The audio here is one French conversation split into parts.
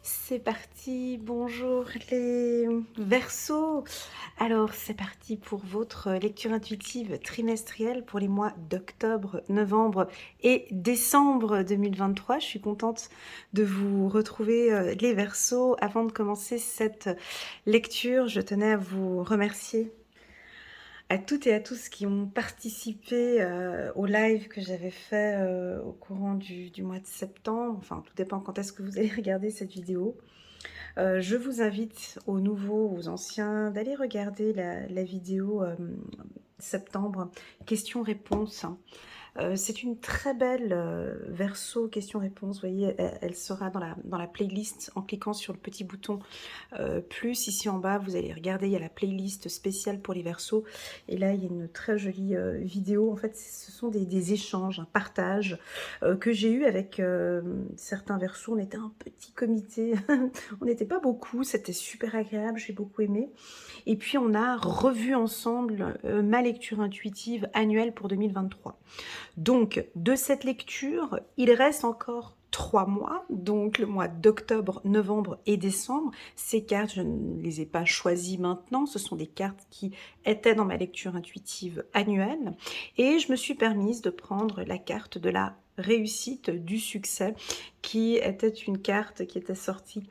C'est parti, bonjour les Verseaux. Alors c'est parti pour votre lecture intuitive trimestrielle pour les mois d'octobre, novembre et décembre 2023. Je suis contente de vous retrouver les Verseaux. Avant de commencer cette lecture, je tenais à vous remercier à toutes et à tous qui ont participé au live que j'avais fait au courant du mois de septembre. Enfin, tout dépend quand est-ce que vous allez regarder cette vidéo. Je vous invite aux nouveaux, aux anciens, d'aller regarder la vidéo septembre, questions-réponses. C'est une très belle verso questions-réponses. Vous voyez, elle sera dans la playlist en cliquant sur le petit bouton plus. Ici en bas, vous allez regarder, il y a la playlist spéciale pour les versos. Et là, il y a une très jolie vidéo. En fait, ce sont des échanges, un partage que j'ai eu avec certains versos. On était un petit comité, on n'était pas beaucoup, c'était super agréable, j'ai beaucoup aimé. Et puis, on a revu ensemble ma lecture intuitive annuelle pour 2023. Donc, de cette lecture, il reste encore 3 mois, donc le mois d'octobre, novembre et décembre. Ces cartes, je ne les ai pas choisies maintenant, ce sont des cartes qui étaient dans ma lecture intuitive annuelle. Et je me suis permise de prendre la carte de la réussite, du succès, qui était une carte qui était sortie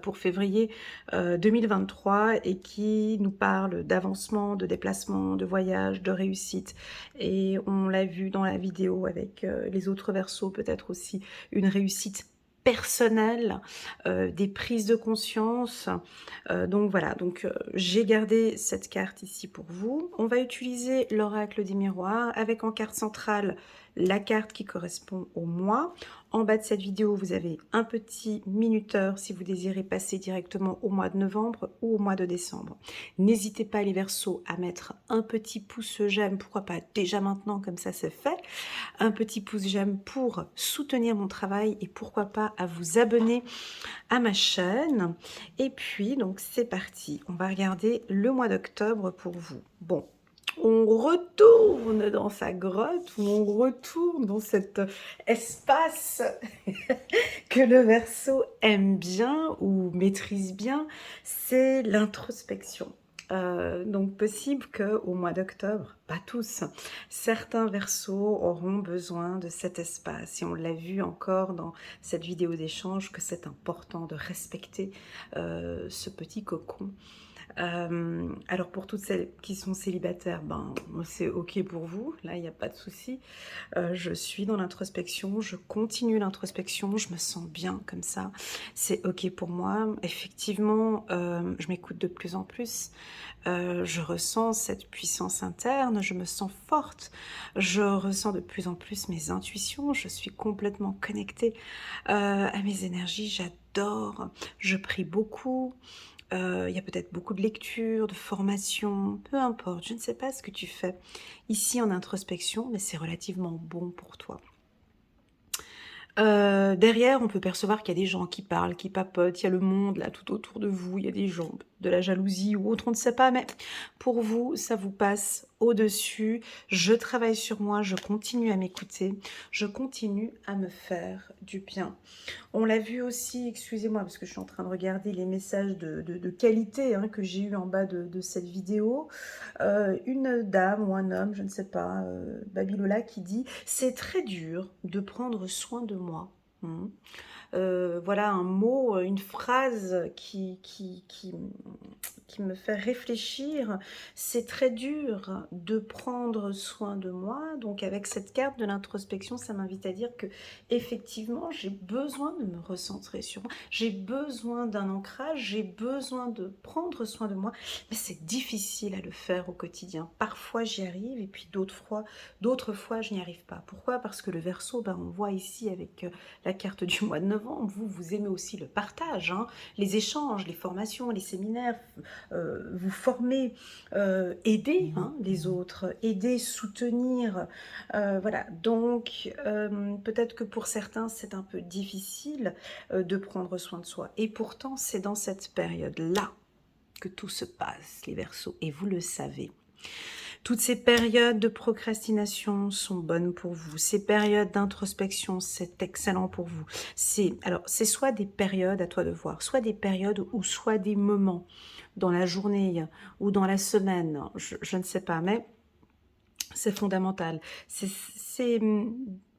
pour février 2023 et qui nous parle d'avancement, de déplacement, de voyage, de réussite. Et on l'a vu dans la vidéo avec les autres versos, peut-être aussi une réussite personnelle, des prises de conscience. Donc voilà, donc j'ai gardé cette carte ici pour vous. On va utiliser l'oracle des miroirs avec en carte centrale la carte qui correspond au mois. En bas de cette vidéo, vous avez un petit minuteur si vous désirez passer directement au mois de novembre ou au mois de décembre. N'hésitez pas les Verseaux à mettre un petit pouce j'aime, pourquoi pas déjà maintenant comme ça c'est fait, un petit pouce j'aime pour soutenir mon travail et pourquoi pas à vous abonner à ma chaîne. Et puis donc c'est parti, on va regarder le mois d'octobre pour vous. Bon, on retourne dans sa grotte ou on retourne dans cet espace que le Verseau aime bien ou maîtrise bien, c'est l'introspection. Donc possible qu'au mois d'octobre, pas tous, certains Verseaux auront besoin de cet espace. Et on l'a vu encore dans cette vidéo d'échange que c'est important de respecter ce petit cocon. Alors pour toutes celles qui sont célibataires, ben c'est ok pour vous, là il n'y a pas de souci. Je suis dans l'introspection, je continue l'introspection, je me sens bien comme ça, c'est ok pour moi. Effectivement, je m'écoute de plus en plus, je ressens cette puissance interne, je me sens forte, je ressens de plus en plus mes intuitions, je suis complètement connectée à mes énergies, j'adore, je prie beaucoup. Il y a peut-être beaucoup de lectures, de formations, peu importe, je ne sais pas ce que tu fais ici en introspection, mais c'est relativement bon pour toi. Derrière, on peut percevoir qu'il y a des gens qui parlent, qui papotent, il y a le monde là tout autour de vous, il y a des gens, de la jalousie ou autre, on ne sait pas, mais pour vous, ça vous passe au-dessus. Je travaille sur moi, je continue à m'écouter, je continue à me faire du bien. On l'a vu aussi, excusez-moi, parce que je suis en train de regarder les messages de qualité hein, que j'ai eu en bas de cette vidéo. Une dame ou un homme, je ne sais pas, Babylola, qui dit « C'est très dur de prendre soin de moi. Voilà un mot, une phrase qui me fait réfléchir. C'est très dur de prendre soin de moi. Donc avec cette carte de l'introspection, ça m'invite à dire que effectivement, j'ai besoin de me recentrer sur moi. J'ai besoin d'un ancrage, j'ai besoin de prendre soin de moi. Mais c'est difficile à le faire au quotidien. Parfois, j'y arrive et puis d'autres fois, je n'y arrive pas. Pourquoi? Parce que le Verseau, ben, on voit ici avec la carte du mois de novembre, vous aimez aussi le partage, hein, les échanges, les formations, les séminaires, vous former, aider hein, les autres, aider, soutenir. Voilà, donc peut-être que pour certains, c'est un peu difficile de prendre soin de soi. Et pourtant, c'est dans cette période-là que tout se passe, les Verseaux, et vous le savez. Toutes ces périodes de procrastination sont bonnes pour vous. Ces périodes d'introspection, c'est excellent pour vous. C'est soit des périodes, à toi de voir, soit des périodes ou soit des moments dans la journée ou dans la semaine, je ne sais pas, mais c'est fondamental. C'est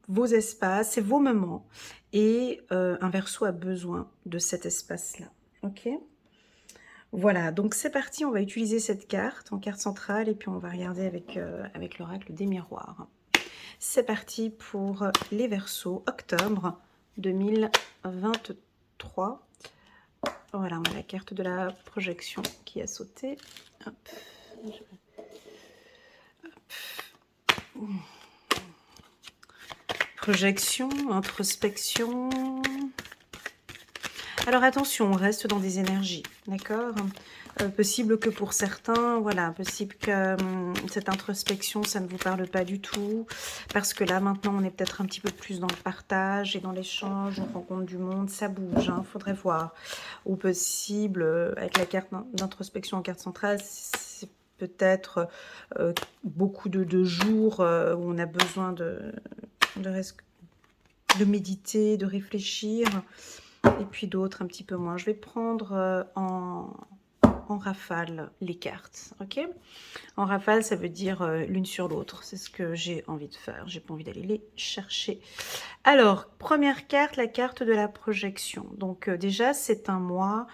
vos espaces, c'est vos moments et un Verseau a besoin de cet espace-là. Ok? Voilà, donc c'est parti, on va utiliser cette carte en carte centrale et puis on va regarder avec l'oracle des miroirs. C'est parti pour les Verseaux, octobre 2023. Voilà, on a la carte de la projection qui a sauté. Hop. Hop. Projection, introspection. Alors attention, on reste dans des énergies, d'accord? Possible que pour certains, voilà, possible que cette introspection, ça ne vous parle pas du tout, parce que là, maintenant, on est peut-être un petit peu plus dans le partage et dans l'échange, on rencontre du monde, ça bouge, hein, faudrait voir. Ou possible, avec la carte d'introspection en carte centrale, c'est peut-être beaucoup de jours où on a besoin de méditer, de réfléchir, et puis d'autres un petit peu moins. Je vais prendre en rafale les cartes, ok? En rafale, ça veut dire l'une sur l'autre. C'est ce que j'ai envie de faire. J'ai pas envie d'aller les chercher. Alors, première carte, la carte de la projection. Donc déjà, c'est un mois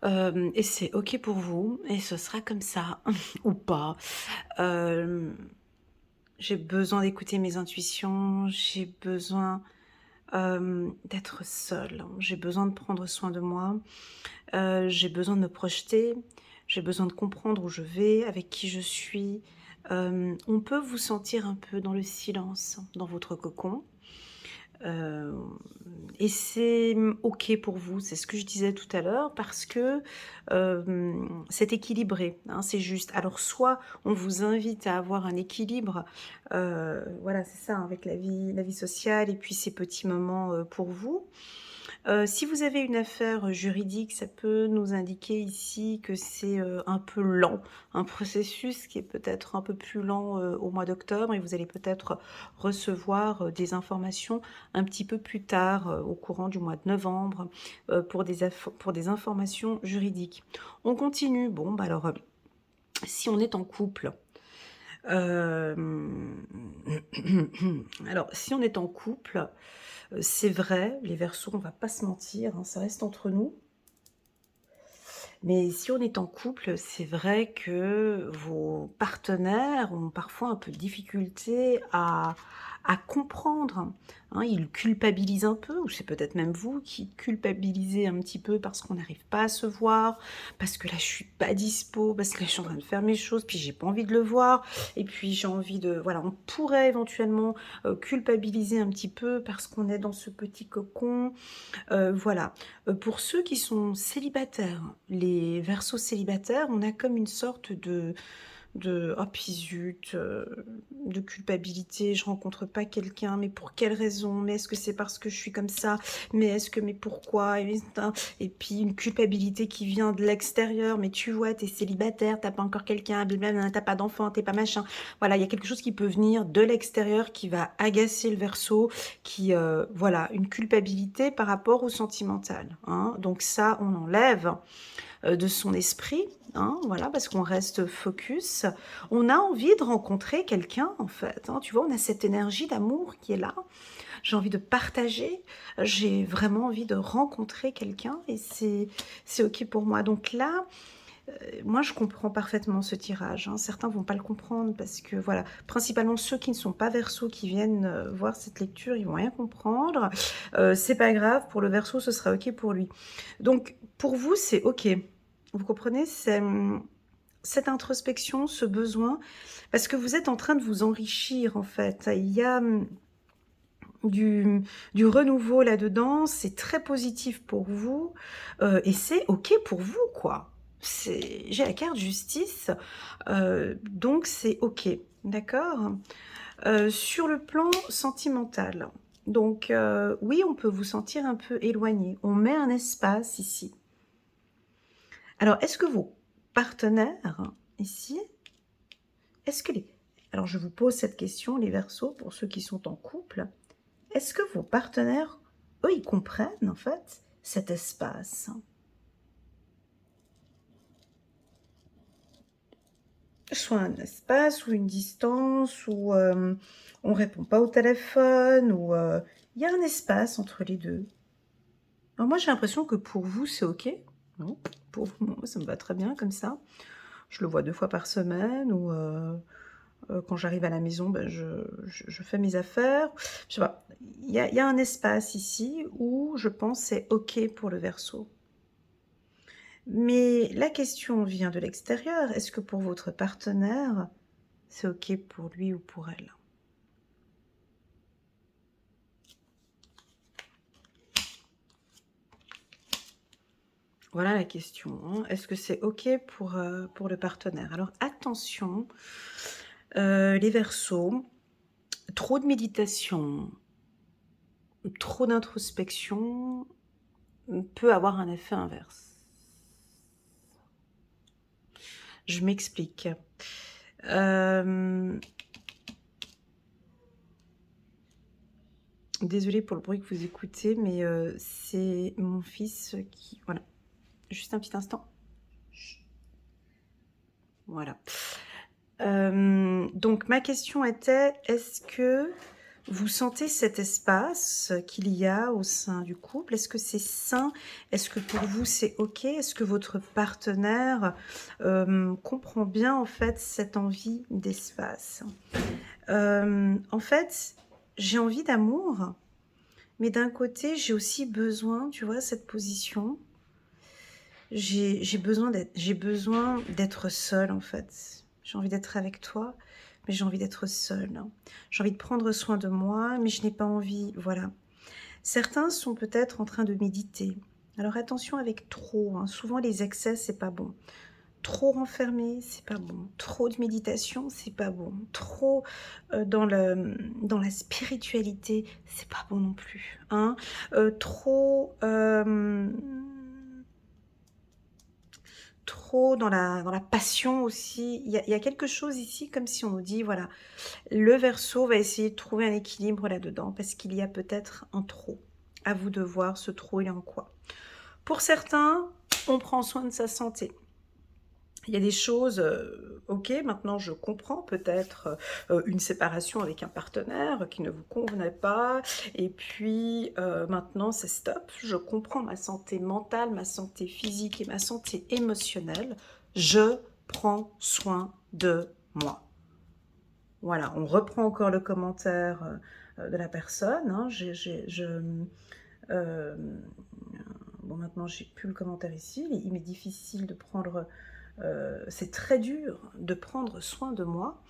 et c'est ok pour vous. Et ce sera comme ça ou pas. J'ai besoin d'écouter mes intuitions. J'ai besoin d'être seule. J'ai besoin de prendre soin de moi. J'ai besoin de me projeter, j'ai besoin de comprendre où je vais, avec qui je suis. On peut vous sentir un peu dans le silence, dans votre cocon. Et c'est ok pour vous, c'est ce que je disais tout à l'heure, parce que c'est équilibré, hein, c'est juste. Alors soit on vous invite à avoir un équilibre, voilà, c'est ça, hein, avec la vie sociale et puis ces petits moments pour vous. Si vous avez une affaire juridique, ça peut nous indiquer ici que c'est un peu lent, un processus qui est peut-être un peu plus lent au mois d'octobre et vous allez peut-être recevoir des informations un petit peu plus tard, au courant du mois de novembre, pour des informations juridiques. On continue. Bon, bah alors, si on est en couple, euh, alors, si on est en couple, c'est vrai, les Verseaux, on va pas se mentir, hein, ça reste entre nous. Mais si on est en couple, c'est vrai que vos partenaires ont parfois un peu de difficulté à comprendre, hein. Ils culpabilisent un peu, ou c'est peut-être même vous qui culpabilisez un petit peu parce qu'on n'arrive pas à se voir, parce que là je suis pas dispo, parce que là je suis en train de faire mes choses, puis j'ai pas envie de le voir, et puis j'ai envie de... Voilà, on pourrait éventuellement culpabiliser un petit peu parce qu'on est dans ce petit cocon. Voilà. Pour ceux qui sont célibataires, les Verseaux célibataires, on a comme une sorte de oh puis zut, de culpabilité, je rencontre pas quelqu'un, mais pour quelle raison? Mais est-ce que c'est parce que je suis comme ça? Mais pourquoi? Et puis une culpabilité qui vient de l'extérieur, mais tu vois, t'es célibataire, t'as pas encore quelqu'un, blablabla, t'as pas d'enfant, t'es pas machin. Voilà, il y a quelque chose qui peut venir de l'extérieur qui va agacer le Verseau, voilà, une culpabilité par rapport au sentimental, hein. Donc ça, on enlève de son esprit, hein, voilà, parce qu'on reste focus. On a envie de rencontrer quelqu'un, en fait, hein, tu vois, on a cette énergie d'amour qui est là. J'ai envie de partager, j'ai vraiment envie de rencontrer quelqu'un et c'est ok pour moi. Donc là, moi, je comprends parfaitement ce tirage, hein. Certains vont pas le comprendre parce que, voilà, principalement ceux qui ne sont pas Verseaux qui viennent voir cette lecture, ils vont rien comprendre. C'est pas grave, pour le Verseau, ce sera ok pour lui. Donc, pour vous, c'est ok. Vous comprenez, c'est cette introspection, ce besoin, parce que vous êtes en train de vous enrichir, en fait. Il y a du renouveau là-dedans, c'est très positif pour vous, et c'est ok pour vous, quoi. J'ai la carte justice, donc c'est ok, d'accord. Sur le plan sentimental, donc oui, on peut vous sentir un peu éloigné. On met un espace ici. Alors, est-ce que vos partenaires, ici, est-ce que les... Alors, je vous pose cette question, les Verseaux, pour ceux qui sont en couple. Est-ce que vos partenaires, eux, ils comprennent, en fait, cet espace? Soit un espace ou une distance où on répond pas au téléphone, ou il y a un espace entre les deux. Alors moi, j'ai l'impression que pour vous, c'est OK. Non, pour vous, moi, ça me va très bien comme ça. Je le vois 2 fois par semaine, ou quand j'arrive à la maison, ben, je fais mes affaires. Je sais pas, il y a un espace ici où je pense c'est OK pour le Verseau. Mais la question vient de l'extérieur. Est-ce que pour votre partenaire, c'est OK pour lui ou pour elle? Voilà la question, hein. Est-ce que c'est OK pour le partenaire? Alors attention, les Verseaux, trop de méditation, trop d'introspection peut avoir un effet inverse. Je m'explique. Désolée pour le bruit que vous écoutez, mais c'est mon fils qui... Voilà, juste un petit instant. Chut. Voilà. Donc ma question était, est-ce que vous sentez cet espace qu'il y a au sein du couple? Est-ce que c'est sain? Est-ce que pour vous c'est OK? Est-ce que votre partenaire comprend bien en fait cette envie d'espace? En fait, j'ai envie d'amour, mais d'un côté j'ai aussi besoin, tu vois, cette position. J'ai besoin d'être seule en fait. J'ai envie d'être avec toi, mais j'ai envie d'être seule. J'ai envie de prendre soin de moi, mais je n'ai pas envie, voilà. Certains sont peut-être en train de méditer. Alors attention avec trop, hein. Souvent les excès, c'est pas bon. Trop renfermé, c'est pas bon. Trop de méditation, c'est pas bon. Trop dans la spiritualité, c'est pas bon non plus, hein. Trop dans la passion aussi. Il y a quelque chose ici, comme si on nous dit, voilà, le Verseau va essayer de trouver un équilibre là-dedans, parce qu'il y a peut-être un trop. À vous de voir ce trop, il est en quoi. Pour certains, on prend soin de sa santé. Il y a des choses, ok, maintenant je comprends peut-être une séparation avec un partenaire qui ne vous convenait pas, et puis maintenant c'est stop, je comprends ma santé mentale, ma santé physique et ma santé émotionnelle, je prends soin de moi. Voilà, on reprend encore le commentaire de la personne, hein, bon maintenant j'ai plus le commentaire ici, il m'est difficile de prendre... c'est très dur de prendre soin de moi.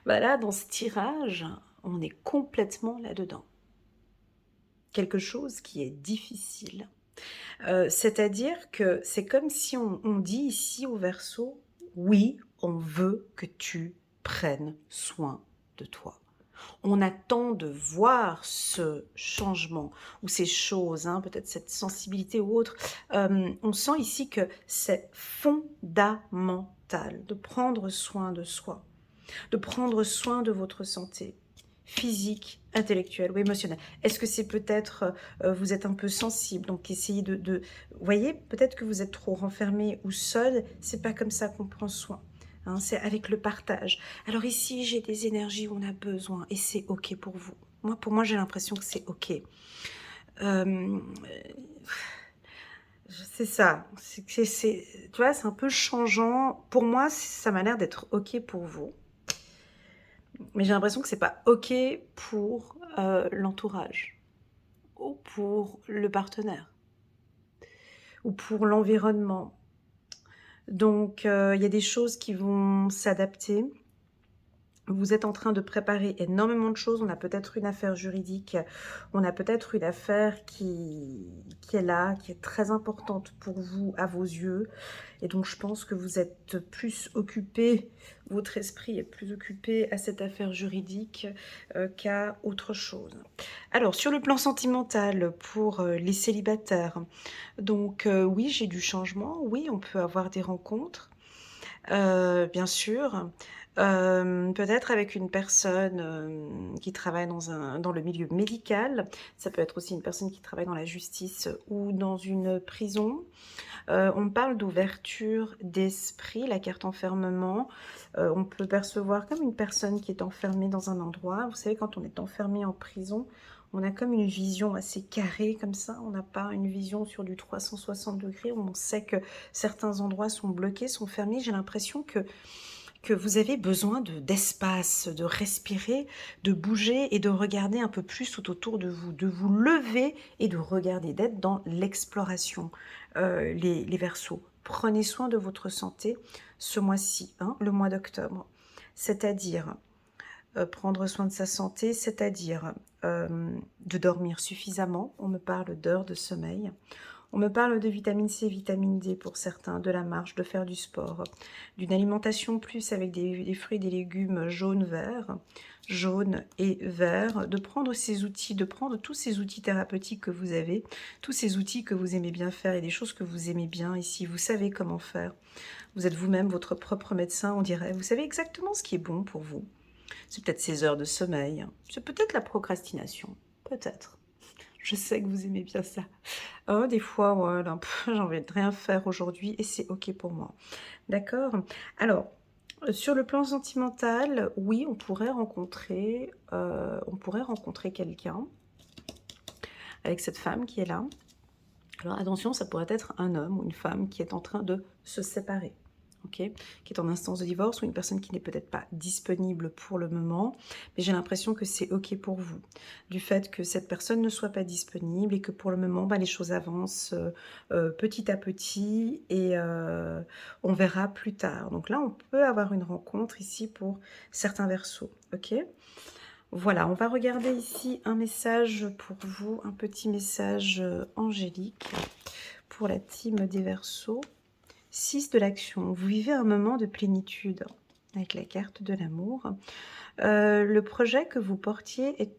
Bah là, dans ce tirage, on est complètement là-dedans. Quelque chose qui est difficile. C'est-à-dire que c'est comme si on dit ici au Verseau, oui, on veut que tu prennes soin de toi. On attend de voir ce changement ou ces choses, hein, peut-être cette sensibilité ou autre. On sent ici que c'est fondamental de prendre soin de soi, de prendre soin de votre santé physique, intellectuelle ou émotionnelle. Est-ce que c'est peut-être, vous êtes un peu sensible, donc essayez vous voyez, peut-être que vous êtes trop renfermé ou seul, c'est pas comme ça qu'on prend soin. Hein, c'est avec le partage. Alors ici, j'ai des énergies où on a besoin et c'est OK pour vous. Moi, pour moi, j'ai l'impression que c'est OK. C'est ça. Tu vois, c'est un peu changeant. Pour moi, ça m'a l'air d'être OK pour vous. Mais j'ai l'impression que c'est pas OK pour l'entourage ou pour le partenaire ou pour l'environnement. Donc, il y a des choses qui vont s'adapter. Vous êtes en train de préparer énormément de choses. On a peut-être une affaire juridique. On a peut-être une affaire qui est là, qui est très importante pour vous, à vos yeux. Et donc, je pense que vous êtes plus occupé, votre esprit est plus occupé à cette affaire juridique qu'à autre chose. Alors, sur le plan sentimental, pour les célibataires, donc oui, j'ai du changement. Oui, on peut avoir des rencontres. Bien sûr. Peut-être avec une personne, qui travaille dans le milieu médical. Ça peut être aussi une personne qui travaille dans la justice ou dans une prison. On parle d'ouverture d'esprit, la carte enfermement. On peut percevoir comme une personne qui est enfermée dans un endroit. Vous savez, quand on est enfermé en prison, on a comme une vision assez carrée comme ça. On n'a pas une vision sur du 360 degrés. On sait que certains endroits sont bloqués, sont fermés. J'ai l'impression que vous avez besoin d'espace, de respirer, de bouger et de regarder un peu plus tout autour de vous lever et de regarder, d'être dans l'exploration, les Verseaux. Prenez soin de votre santé ce mois-ci, hein, le mois d'octobre. C'est-à-dire prendre soin de sa santé, c'est-à-dire de dormir suffisamment. On me parle d'heures de sommeil. On me parle de vitamine C, vitamine D pour certains, de la marche, de faire du sport, d'une alimentation plus avec des fruits et des légumes jaunes et verts, de prendre ces outils, de prendre tous ces outils thérapeutiques que vous avez, tous ces outils que vous aimez bien faire et des choses que vous aimez bien ici, vous savez comment faire. Vous êtes vous-même votre propre médecin, on dirait. Vous savez exactement ce qui est bon pour vous. C'est peut-être ces heures de sommeil, c'est peut-être la procrastination, peut-être. Je sais que vous aimez bien ça. Oh, des fois, voilà, j'ai envie de rien faire aujourd'hui et c'est OK pour moi. D'accord? Alors, sur le plan sentimental, oui, on pourrait rencontrer quelqu'un avec cette femme qui est là. Alors attention, ça pourrait être un homme ou une femme qui est en train de se séparer. Ok, qui est en instance de divorce ou une personne qui n'est peut-être pas disponible pour le moment, mais j'ai l'impression que c'est ok pour vous, du fait que cette personne ne soit pas disponible et que pour le moment, bah, les choses avancent petit à petit et on verra plus tard. Donc là, on peut avoir une rencontre ici pour certains Verseaux, ok? Voilà, on va regarder ici un message pour vous, un petit message angélique pour la team des Verseaux. 6 de l'action. Vous vivez un moment de plénitude avec la carte de l'amour. Le projet que vous portiez est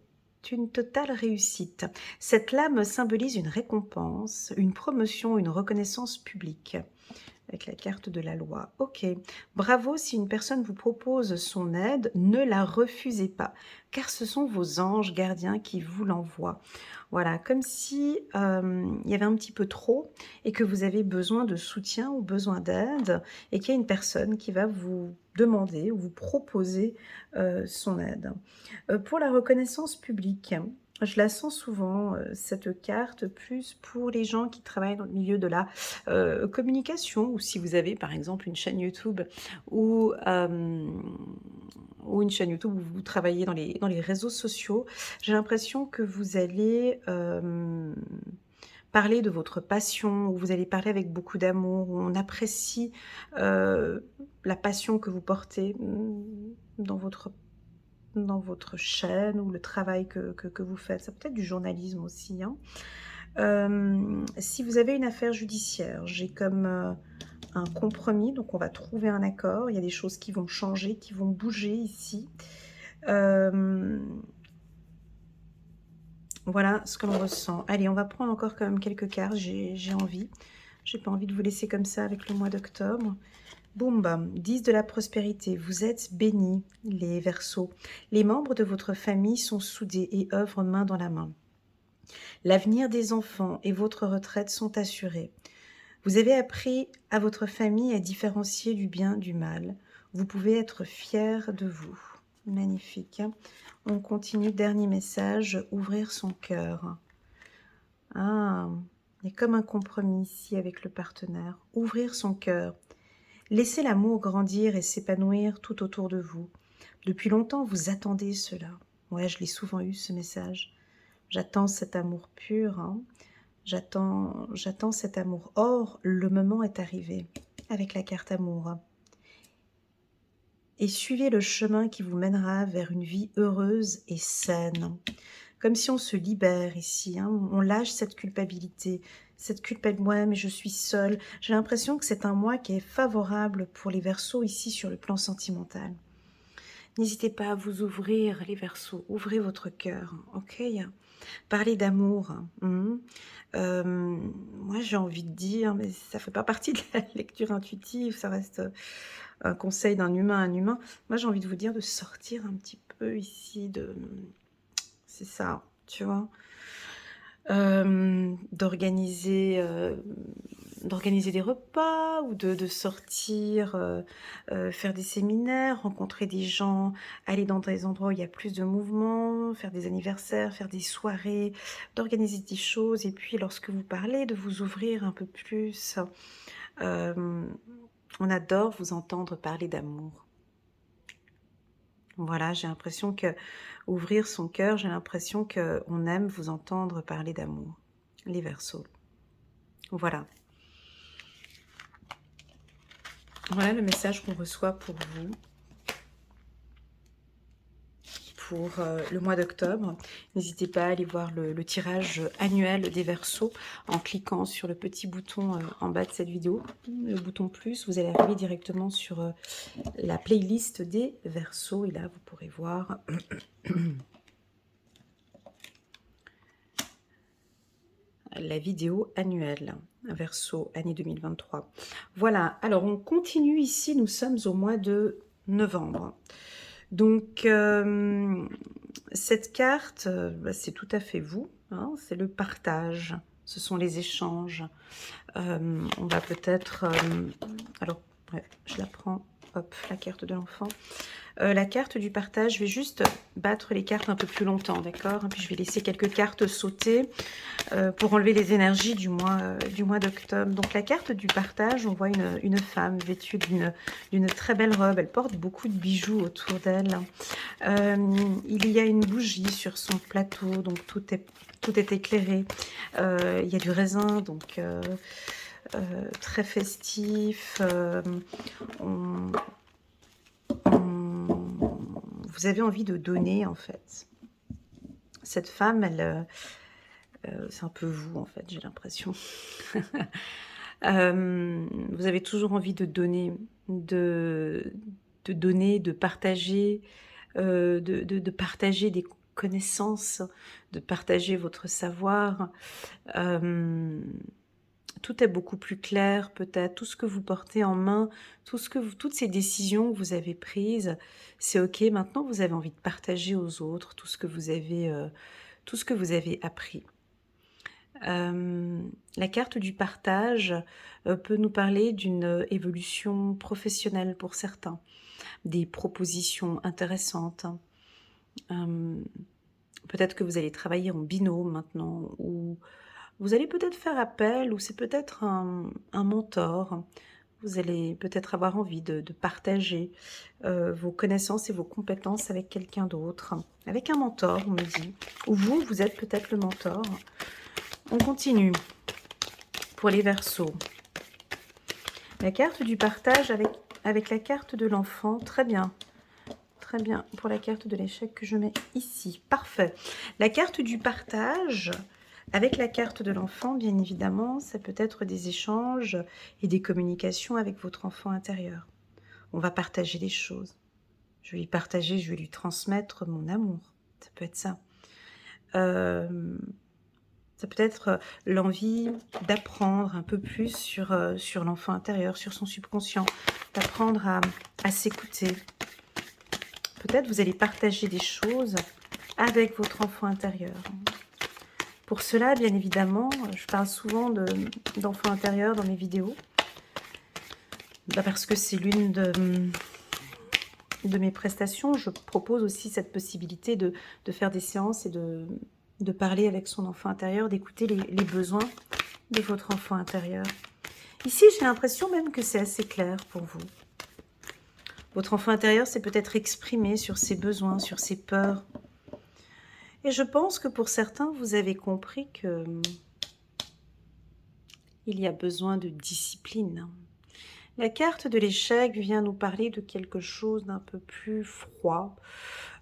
une totale réussite. Cette lame symbolise une récompense, une promotion, une reconnaissance publique. Avec la carte de la loi. Ok. Bravo, si une personne vous propose son aide, ne la refusez pas, car ce sont vos anges gardiens qui vous l'envoient. Voilà, comme si il y avait un petit peu trop et que vous avez besoin de soutien ou besoin d'aide et qu'il y a une personne qui va vous demander ou vous proposer son aide. Pour la reconnaissance publique, je la sens souvent, cette carte, plus pour les gens qui travaillent dans le milieu de la communication, ou si vous avez par exemple une chaîne YouTube ou, ou une chaîne YouTube où vous travaillez dans les réseaux sociaux, j'ai l'impression que vous allez parler de votre passion, où vous allez parler avec beaucoup d'amour, où on apprécie la passion que vous portez dans votre chaîne ou le travail que vous faites. Ça peut être du journalisme aussi, hein. Si vous avez une affaire judiciaire, j'ai comme un compromis, donc on va trouver un accord. Il y a des choses qui vont changer, qui vont bouger ici. Voilà ce que l'on ressent. Allez, on va prendre encore quand même quelques cartes, j'ai envie. J'ai pas envie de vous laisser comme ça avec le mois d'octobre. Boum, bam, 10 de la prospérité. Vous êtes bénis, les Verseaux. Les membres de votre famille sont soudés et œuvrent main dans la main. L'avenir des enfants et votre retraite sont assurés. Vous avez appris à votre famille à différencier du bien du mal. Vous pouvez être fiers de vous. Magnifique. On continue, dernier message, ouvrir son cœur. Ah, il y a comme un compromis ici avec le partenaire. Ouvrir son cœur. Laissez l'amour grandir et s'épanouir tout autour de vous. Depuis longtemps, vous attendez cela. Ouais, je l'ai souvent eu, ce message. J'attends cet amour pur, hein. J'attends cet amour. Or, le moment est arrivé avec la carte amour. Et suivez le chemin qui vous mènera vers une vie heureuse et saine. Comme si on se libère ici, hein. On lâche cette culpabilité. Cette culpabilité, ouais, mais je suis seule. J'ai l'impression que c'est un mois qui est favorable pour les Verseaux ici sur le plan sentimental. N'hésitez pas à vous ouvrir, les Verseaux. Ouvrez votre cœur, ok? Parler d'amour. Moi, j'ai envie de dire, mais ça fait pas partie de la lecture intuitive, ça reste un conseil d'un humain à un humain. Moi, j'ai envie de vous dire de sortir un petit peu ici de... C'est ça, tu vois. D'organiser d'organiser des repas ou de sortir, faire des séminaires, rencontrer des gens, aller dans des endroits où il y a plus de mouvement, faire des anniversaires, faire des soirées, d'organiser des choses et puis lorsque vous parlez, de vous ouvrir un peu plus. Hem, on adore vous entendre parler d'amour. Voilà, j'ai l'impression que ouvrir son cœur, j'ai l'impression qu'on aime vous entendre parler d'amour. Les Verseaux. Voilà. Voilà le message qu'on reçoit pour vous, pour le mois d'octobre. N'hésitez pas à aller voir le tirage annuel des Verseaux en cliquant sur le petit bouton en bas de cette vidéo, le bouton plus. Vous allez arriver directement sur la playlist des Verseaux et là vous pourrez voir la vidéo annuelle, Verseau, année 2023. Voilà, alors on continue ici, nous sommes au mois de novembre. Donc, cette carte, bah, c'est tout à fait vous, hein, c'est le partage, ce sont les échanges. On va peut-être... alors, ouais, je la prends, hop, la carte de l'enfant. La carte du partage, je vais juste battre les cartes un peu plus longtemps, d'accord? Puis je vais laisser quelques cartes sauter pour enlever les énergies du mois d'octobre. Donc la carte du partage, on voit une femme vêtue d'une très belle robe. Elle porte beaucoup de bijoux autour d'elle. Il y a une bougie sur son plateau, donc tout est éclairé. Il y a du raisin, donc très festif. Vous avez envie de donner, en fait. Cette femme, elle... c'est un peu vous, en fait, j'ai l'impression. Vous avez toujours envie de donner, de partager, de partager des connaissances, de partager votre savoir. Tout est beaucoup plus clair, peut-être. Tout ce que vous portez en main, toutes ces décisions que vous avez prises, c'est OK. Maintenant, vous avez envie de partager aux autres tout ce que vous avez appris. La carte du partage peut nous parler d'une évolution professionnelle pour certains, des propositions intéressantes. Peut-être que vous allez travailler en binôme maintenant, ou vous allez peut-être faire appel, ou c'est peut-être un mentor. Vous allez peut-être avoir envie de partager vos connaissances et vos compétences avec quelqu'un d'autre, avec un mentor, on me dit. Ou vous êtes peut-être le mentor. On continue pour les Verseaux. La carte du partage avec la carte de l'enfant, très bien. Très bien, pour la carte de l'échec que je mets ici. Parfait. La carte du partage avec la carte de l'enfant, bien évidemment, ça peut être des échanges et des communications avec votre enfant intérieur. On va partager des choses. Je vais lui partager, je vais lui transmettre mon amour. Ça peut être ça. Ça peut être l'envie d'apprendre un peu plus sur l'enfant intérieur, sur son subconscient, d'apprendre à s'écouter. Peut-être vous allez partager des choses avec votre enfant intérieur. Pour cela, bien évidemment, je parle souvent d'enfant intérieur dans mes vidéos, parce que c'est l'une de mes prestations. Je propose aussi cette possibilité de faire des séances et de parler avec son enfant intérieur, d'écouter les besoins de votre enfant intérieur. Ici, j'ai l'impression même que c'est assez clair pour vous. Votre enfant intérieur s'est peut-être exprimé sur ses besoins, sur ses peurs. Et je pense que pour certains, vous avez compris que il y a besoin de discipline. La carte de l'échec vient nous parler de quelque chose d'un peu plus froid.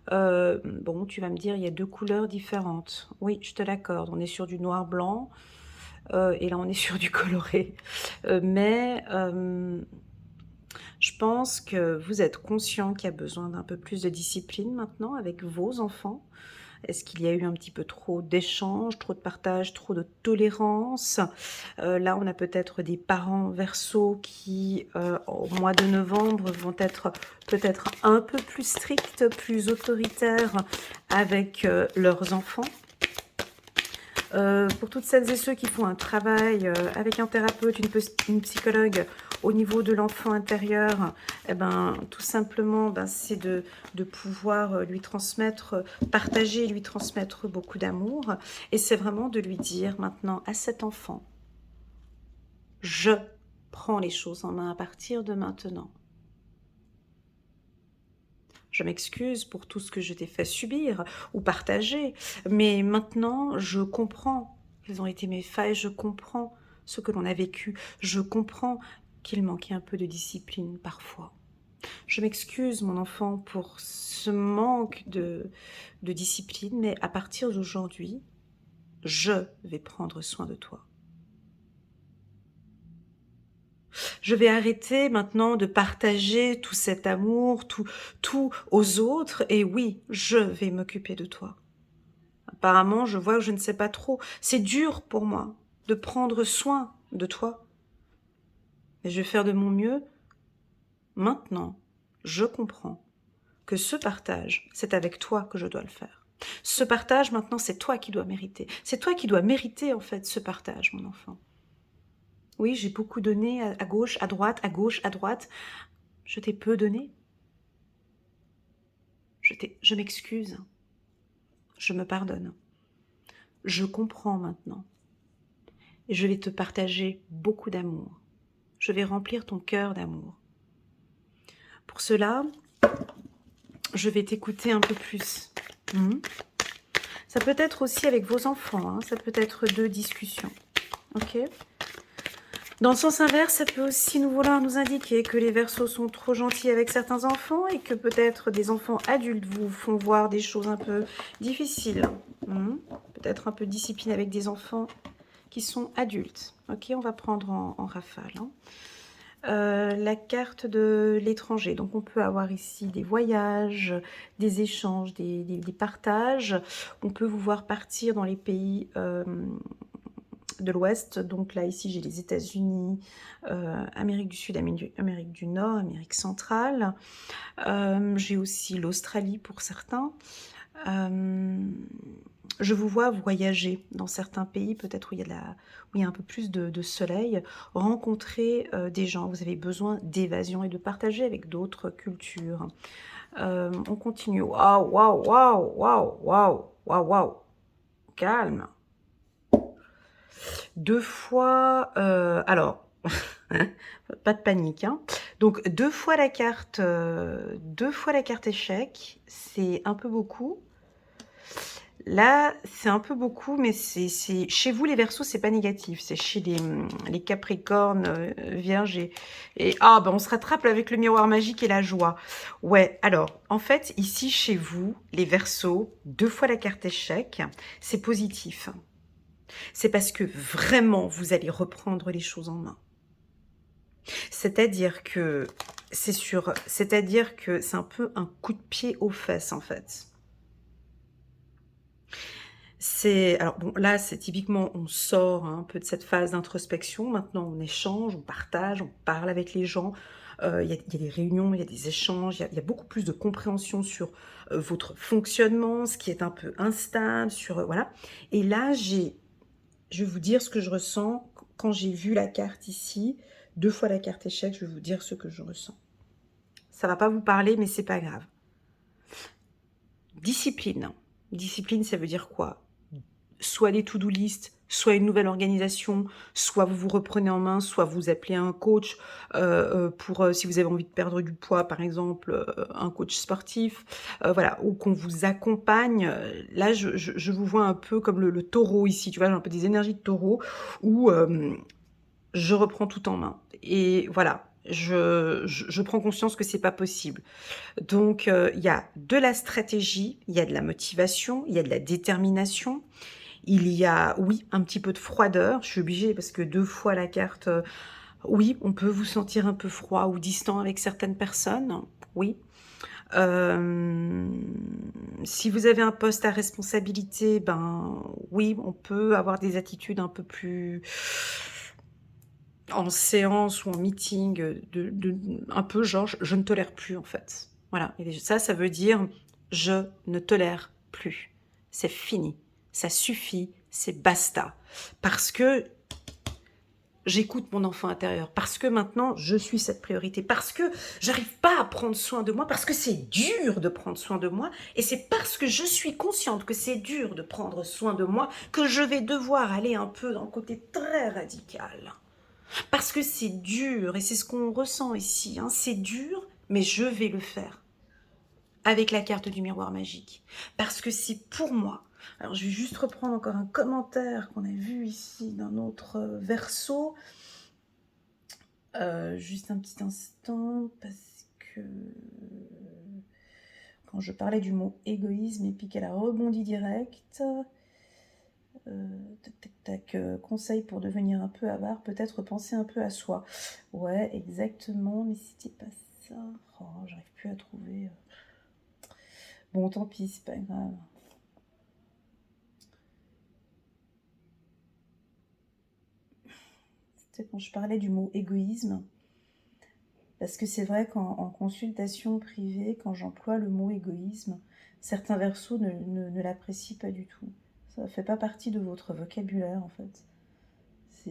Bon, tu vas me dire, il y a deux couleurs différentes. Oui, je te l'accorde. On est sur du noir-blanc et là, on est sur du coloré. Mais je pense que vous êtes conscient qu'il y a besoin d'un peu plus de discipline maintenant avec vos enfants, Est-ce qu'il y a eu un petit peu trop d'échanges, trop de partage, trop de tolérance? Là, on a peut-être des parents Verseau qui, au mois de novembre, vont être peut-être un peu plus stricts, plus autoritaires avec leurs enfants. Pour toutes celles et ceux qui font un travail avec un thérapeute, une psychologue au niveau de l'enfant intérieur, eh ben, tout simplement, ben, c'est de pouvoir lui transmettre, partager, lui transmettre beaucoup d'amour. Et c'est vraiment de lui dire maintenant à cet enfant, je prends les choses en main à partir de maintenant. Je m'excuse pour tout ce que je t'ai fait subir ou partager, mais maintenant, je comprends quelles ont été mes failles, je comprends ce que l'on a vécu, je comprends qu'il manquait un peu de discipline parfois. Je m'excuse, mon enfant, pour ce manque de discipline, mais à partir d'aujourd'hui, je vais prendre soin de toi. Je vais arrêter maintenant de partager tout cet amour, tout aux autres, et oui, je vais m'occuper de toi. Apparemment, je vois que je ne sais pas trop. C'est dur pour moi de prendre soin de toi. Mais je vais faire de mon mieux. Maintenant, je comprends que ce partage, c'est avec toi que je dois le faire. Ce partage, maintenant, c'est toi qui dois mériter. C'est toi qui dois mériter, en fait, ce partage, mon enfant. Oui, j'ai beaucoup donné à gauche, à droite, à gauche, à droite. Je t'ai peu donné. Je m'excuse. Je me pardonne. Je comprends maintenant. Et je vais te partager beaucoup d'amour. Je vais remplir ton cœur d'amour. Pour cela, je vais t'écouter un peu plus. Ça peut être aussi avec vos enfants, hein, ça peut être deux discussions. Ok. Dans le sens inverse, ça peut aussi vouloir nous indiquer que les Verseaux sont trop gentils avec certains enfants et que peut-être des enfants adultes vous font voir des choses un peu difficiles. Peut-être un peu de discipline avec des enfants qui sont adultes. Ok, on va prendre en rafale. La carte de l'étranger. Donc on peut avoir ici des voyages, des échanges, des partages. On peut vous voir partir dans les pays de l'Ouest. Donc là, ici, j'ai les États-Unis, Amérique du Sud, Amérique du Nord, Amérique centrale. J'ai aussi l'Australie pour certains. Je vous vois voyager dans certains pays, peut-être où il y a un peu plus de soleil, rencontrer des gens. Vous avez besoin d'évasion et de partager avec d'autres cultures. On continue. Waouh, waouh, waouh, waouh, waouh, waouh, waouh. Calme. Deux fois... alors, pas de panique. Hein. Donc, deux fois la carte échec, c'est un peu beaucoup. Là, c'est un peu beaucoup, mais c'est chez vous, les Verseaux, c'est pas négatif. C'est chez les Capricornes, Vierges ah, ben on se rattrape avec le miroir magique et la joie. Ouais, alors, en fait, ici, chez vous, les Verseaux, deux fois la carte échec, c'est positif. C'est parce que vraiment, vous allez reprendre les choses en main. C'est-à-dire que c'est un peu un coup de pied aux fesses, en fait. Alors bon, là, c'est typiquement, on sort un peu de cette phase d'introspection. Maintenant, on échange, on partage, on parle avec les gens. Il y a des réunions, il y a des échanges, il y a beaucoup plus de compréhension sur votre fonctionnement, ce qui est un peu instable, voilà. Et là, je vais vous dire ce que je ressens quand j'ai vu la carte ici. Deux fois la carte échec, je vais vous dire ce que je ressens. Ça va pas vous parler, mais c'est pas grave. Discipline. Discipline, ça veut dire quoi? Soit des to-do list, soit une nouvelle organisation, soit vous vous reprenez en main, soit vous appelez un coach pour, si vous avez envie de perdre du poids, par exemple, un coach sportif, voilà, ou qu'on vous accompagne. Là, je vous vois un peu comme le taureau ici, tu vois, j'ai un peu des énergies de taureau, où je reprends tout en main. Et voilà, je prends conscience que c'est pas possible. Donc, il y a de la stratégie, il y a de la motivation, il y a de la détermination. Il y a, oui, un petit peu de froideur. Je suis obligée parce que deux fois la carte, oui, on peut vous sentir un peu froid ou distant avec certaines personnes, oui. Si vous avez un poste à responsabilité, ben oui, on peut avoir des attitudes un peu plus en séance ou en meeting, un peu genre, je ne tolère plus en fait. Voilà, et ça veut dire je ne tolère plus. C'est fini, ça suffit, c'est basta. Parce que j'écoute mon enfant intérieur, parce que maintenant je suis cette priorité, parce que j'arrive pas à prendre soin de moi, parce que c'est dur de prendre soin de moi, et c'est parce que je suis consciente que c'est dur de prendre soin de moi que je vais devoir aller un peu dans le côté très radical. Parce que c'est dur, et c'est ce qu'on ressent ici, hein, c'est dur, mais je vais le faire avec la carte du miroir magique. Parce que c'est pour moi. Alors je vais juste reprendre encore un commentaire qu'on a vu ici d'un autre verso. Juste un petit instant, parce que quand je parlais du mot égoïsme, et puis qu'elle a rebondi direct. Conseil pour devenir un peu avare, peut-être penser un peu à soi. Ouais, exactement, mais c'était pas ça. Oh, j'arrive plus à trouver. Bon, tant pis, c'est pas grave. C'était quand je parlais du mot égoïsme. Parce que c'est vrai qu'en consultation privée, quand j'emploie le mot égoïsme, certains versos ne l'apprécient pas du tout. Ça ne fait pas partie de votre vocabulaire, en fait.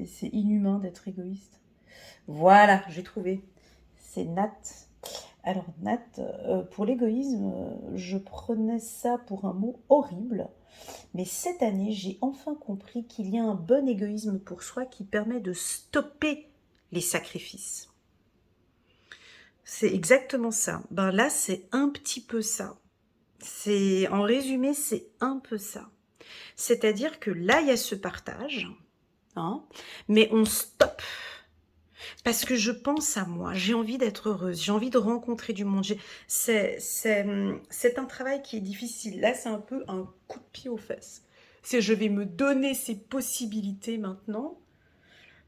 C'est inhumain d'être égoïste. Voilà, j'ai trouvé. C'est Nat. Alors Nat, pour l'égoïsme, je prenais ça pour un mot horrible. Mais cette année, j'ai enfin compris qu'il y a un bon égoïsme pour soi qui permet de stopper les sacrifices. C'est exactement ça. Ben là, c'est un petit peu ça. En résumé, c'est un peu ça. C'est-à-dire que là, il y a ce partage, hein, mais on stoppe. Parce que je pense à moi, j'ai envie d'être heureuse, j'ai envie de rencontrer du monde. C'est un travail qui est difficile. Là, c'est un peu un coup de pied aux fesses. C'est je vais me donner ces possibilités maintenant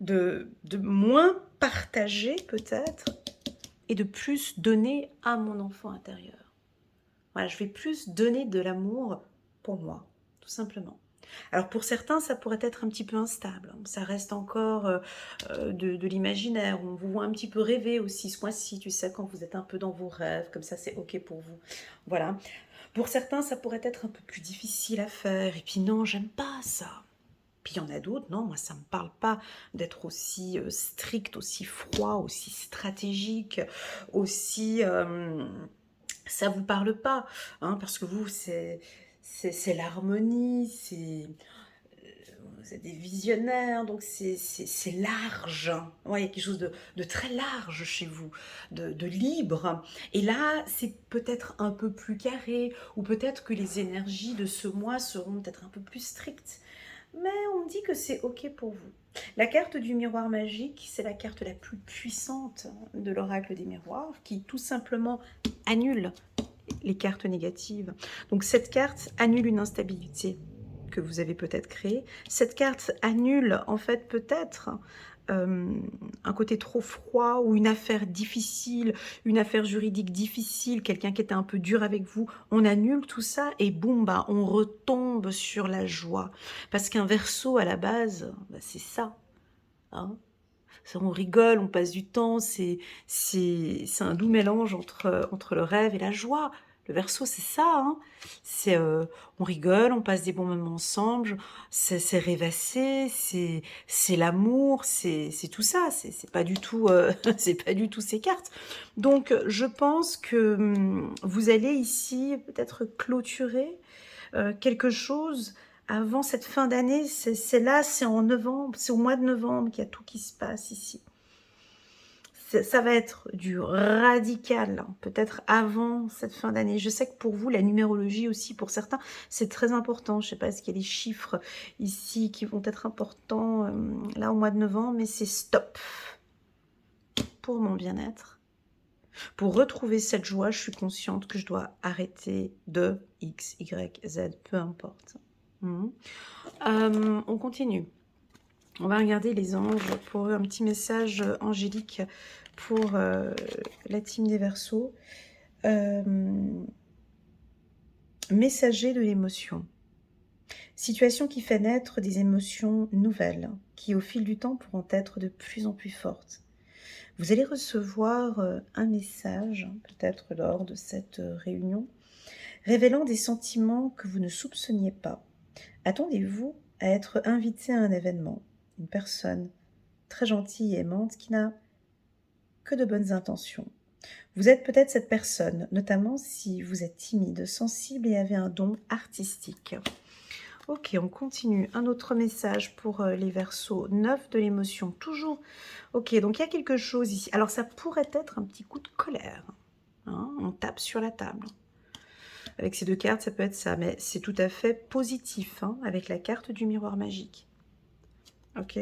de moins partager peut-être et de plus donner à mon enfant intérieur. Voilà, je vais plus donner de l'amour pour moi, tout simplement. Alors pour certains, ça pourrait être un petit peu instable. Ça reste encore de l'imaginaire. On vous voit un petit peu rêver aussi ce mois-ci, tu sais, quand vous êtes un peu dans vos rêves, comme ça c'est ok pour vous. Voilà. Pour certains, ça pourrait être un peu plus difficile à faire. Et puis non, j'aime pas ça. Puis il y en a d'autres, non, moi ça me parle pas d'être aussi strict, aussi froid, aussi stratégique, aussi... ça vous parle pas, hein, parce que vous, c'est l'harmonie, vous êtes des visionnaires, donc c'est large. Ouais, il y a quelque chose de très large chez vous, de libre. Et là, c'est peut-être un peu plus carré, ou peut-être que les énergies de ce mois seront peut-être un peu plus strictes. Mais on dit que c'est ok pour vous. La carte du miroir magique, c'est la carte la plus puissante de l'oracle des miroirs, qui tout simplement annule les cartes négatives. Donc cette carte annule une instabilité que vous avez peut-être créée. Cette carte annule en fait peut-être un côté trop froid ou une affaire difficile, une affaire juridique difficile, quelqu'un qui était un peu dur avec vous. On annule tout ça et boum, bah, on retombe sur la joie. Parce qu'un verso à la base, bah, c'est ça. Hein, on rigole, on passe du temps, c'est un doux mélange entre le rêve et la joie. Le Verseau, c'est ça, hein. On rigole, on passe des bons moments ensemble, c'est rêvasser, c'est l'amour, c'est tout ça. C'est pas du tout, c'est pas du tout ces cartes. Donc, je pense que vous allez ici peut-être clôturer quelque chose avant cette fin d'année. C'est là, c'est en novembre, c'est au mois de novembre qu'il y a tout qui se passe ici. Ça va être du radical, hein, peut-être avant cette fin d'année. Je sais que pour vous, la numérologie aussi, pour certains, c'est très important. Je ne sais pas, est-ce qu'il y a des chiffres ici qui vont être importants là au mois de novembre, mais c'est stop pour mon bien-être. Pour retrouver cette joie, je suis consciente que je dois arrêter de X, Y, Z, peu importe. On continue. On va regarder les anges pour un petit message angélique pour la team des Verseaux. Messager de l'émotion. Situation qui fait naître des émotions nouvelles, qui au fil du temps pourront être de plus en plus fortes. Vous allez recevoir un message, peut-être lors de cette réunion, révélant des sentiments que vous ne soupçonniez pas. Attendez-vous à être invité à un événement, une personne très gentille et aimante qui n'a que de bonnes intentions. Vous êtes peut-être cette personne, notamment si vous êtes timide, sensible et avez un don artistique. Ok, on continue. Un autre message pour les Verseaux. 9 de l'émotion, toujours. Ok, donc il y a quelque chose ici. Alors ça pourrait être un petit coup de colère. Hein, on tape sur la table. Avec ces deux cartes, ça peut être ça, mais c'est tout à fait positif, hein, avec la carte du miroir magique. Ok.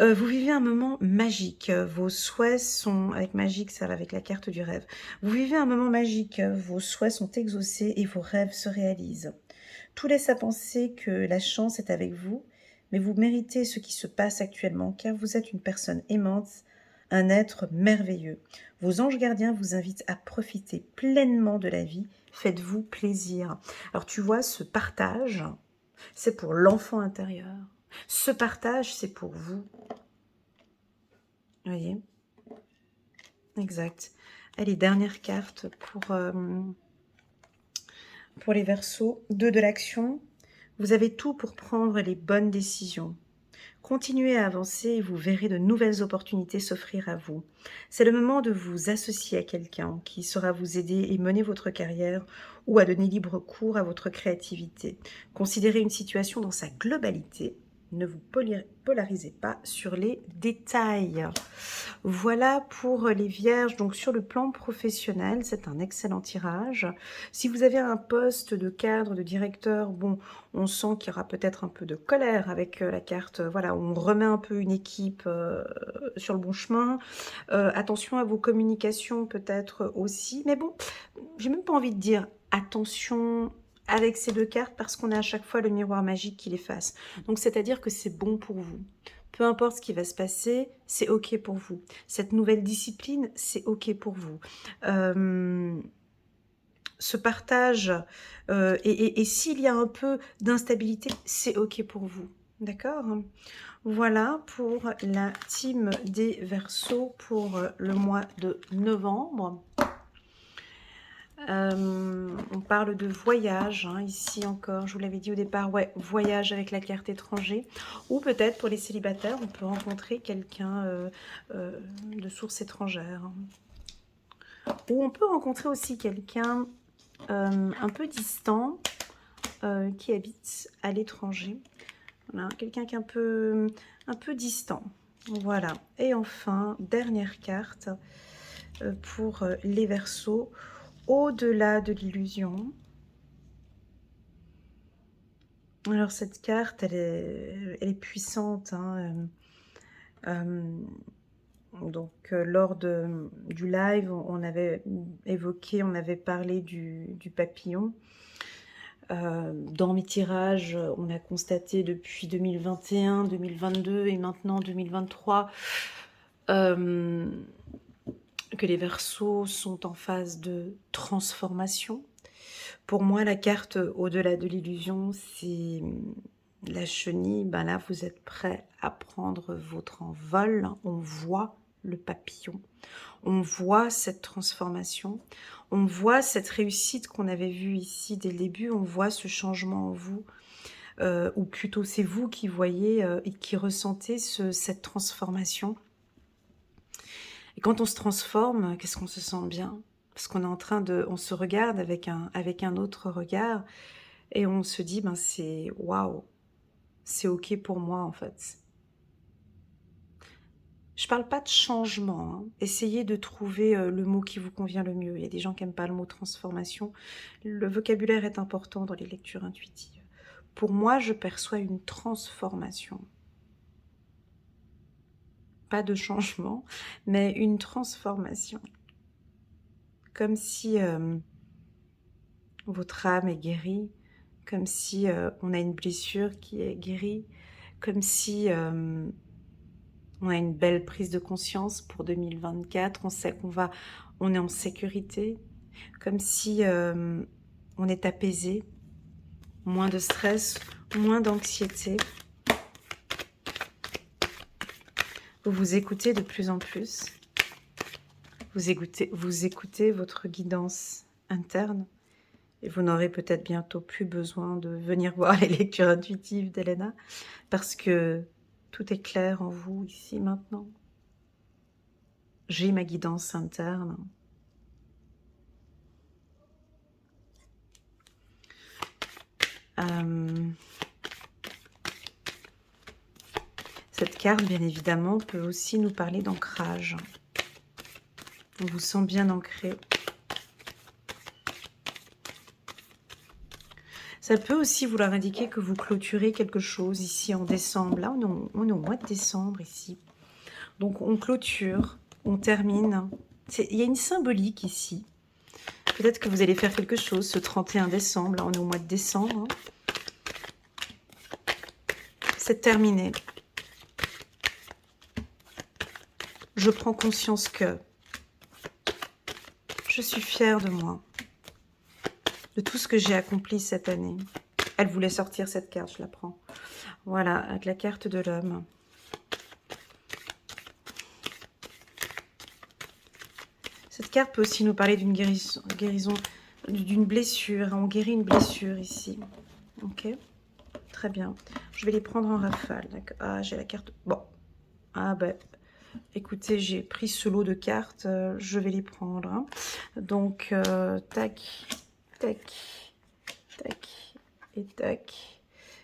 Vous vivez un moment magique. Vos souhaits sont... Avec magique, ça va avec la carte du rêve. Vous vivez un moment magique. Vos souhaits sont exaucés et vos rêves se réalisent. Tout laisse à penser que la chance est avec vous, mais vous méritez ce qui se passe actuellement, car vous êtes une personne aimante, un être merveilleux. Vos anges gardiens vous invitent à profiter pleinement de la vie. Faites-vous plaisir. Alors tu vois, ce partage, c'est pour l'enfant intérieur. Ce partage, c'est pour vous. Vous voyez? Exact. Allez, dernière carte pour les Verseaux. 2 de l'action. Vous avez tout pour prendre les bonnes décisions. Continuez à avancer et vous verrez de nouvelles opportunités s'offrir à vous. C'est le moment de vous associer à quelqu'un qui saura vous aider et mener votre carrière ou à donner libre cours à votre créativité. Considérez une situation dans sa globalité. Ne vous polarisez pas sur les détails. Voilà pour les Vierges. Donc sur le plan professionnel, c'est un excellent tirage. Si vous avez un poste de cadre, de directeur, bon, on sent qu'il y aura peut-être un peu de colère avec la carte. Voilà, on remet un peu une équipe sur le bon chemin. Attention à vos communications peut-être aussi. Mais bon, j'ai même pas envie de dire attention avec ces deux cartes parce qu'on a à chaque fois le miroir magique qui les fasse. Donc c'est-à-dire que c'est bon pour vous. Peu importe ce qui va se passer, c'est OK pour vous. Cette nouvelle discipline, c'est OK pour vous. Ce partage, et s'il y a un peu d'instabilité, c'est OK pour vous. D'accord? Voilà pour la team des Verseaux pour le mois de novembre. On parle de voyage, hein, ici encore, je vous l'avais dit au départ, ouais, voyage avec la carte étranger, ou peut-être pour les célibataires, on peut rencontrer quelqu'un de source étrangère, ou on peut rencontrer aussi quelqu'un un peu distant qui habite à l'étranger, voilà, quelqu'un qui est un peu distant, voilà. Et enfin, dernière carte pour les Verseaux, au-delà de l'illusion. Alors cette carte, elle est puissante, hein, donc lors du live, on avait évoqué, on avait parlé du papillon. Dans mes tirages, on a constaté depuis 2021, 2022 et maintenant 2023 que les Verseaux sont en phase de transformation. Pour moi, la carte au-delà de l'illusion, c'est la chenille. Ben là, vous êtes prêt à prendre votre envol. On voit le papillon. On voit cette transformation. On voit cette réussite qu'on avait vue ici dès le début. On voit ce changement en vous. Ou plutôt, c'est vous qui voyez et qui ressentez cette transformation. Et quand on se transforme, qu'est-ce qu'on se sent bien? Parce qu'on est en train de... On se regarde avec un autre regard et on se dit, ben c'est waouh, c'est OK pour moi en fait. Je parle pas de changement, hein. Essayez de trouver le mot qui vous convient le mieux. Il y a des gens qui n'aiment pas le mot transformation. Le vocabulaire est important dans les lectures intuitives. Pour moi, je perçois une transformation. Pas de changement, mais une transformation. Comme si votre âme est guérie, comme si on a une blessure qui est guérie, comme si on a une belle prise de conscience pour 2024, on sait on est en sécurité. comme si on est apaisé, moins de stress, moins d'anxiété. Vous vous écoutez de plus en plus. Vous écoutez votre guidance interne. Et vous n'aurez peut-être bientôt plus besoin de venir voir les lectures intuitives d'Elena, parce que tout est clair en vous ici maintenant. J'ai ma guidance interne. Cette carte, bien évidemment, peut aussi nous parler d'ancrage. On vous sent bien ancré. Ça peut aussi vouloir indiquer que vous clôturez quelque chose ici en décembre. Là, on est au mois de décembre ici. Donc, on clôture, on termine. Il y a une symbolique ici. Peut-être que vous allez faire quelque chose ce 31 décembre. Là, on est au mois de décembre. C'est terminé. Je prends conscience que je suis fière de moi, de tout ce que j'ai accompli cette année. Elle voulait sortir cette carte, je la prends. Voilà, avec la carte de l'homme. Cette carte peut aussi nous parler d'une guérison, d'une blessure. On guérit une blessure ici. Ok, très bien. Je vais les prendre en rafale. Ah, j'ai la carte. Bon. Ah ben, écoutez, j'ai pris ce lot de cartes. Je vais les prendre. Hein. Donc, tac, tac, tac et tac.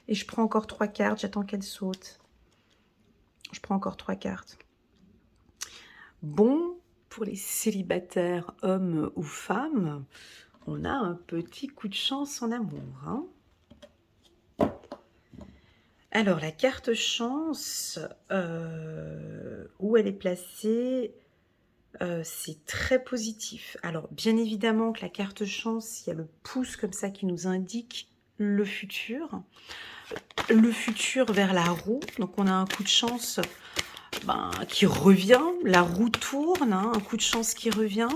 Et je prends encore 3 cartes. J'attends qu'elles sautent. Je prends encore 3 cartes. Bon, pour les célibataires, hommes ou femmes, on a un petit coup de chance en amour. Hein. Alors, la carte chance, où elle est placée, c'est très positif. Alors, bien évidemment que la carte chance, il y a le pouce comme ça qui nous indique le futur. Le futur vers la roue. Donc, on a un coup de chance qui revient. La roue tourne, hein, un coup de chance qui revient.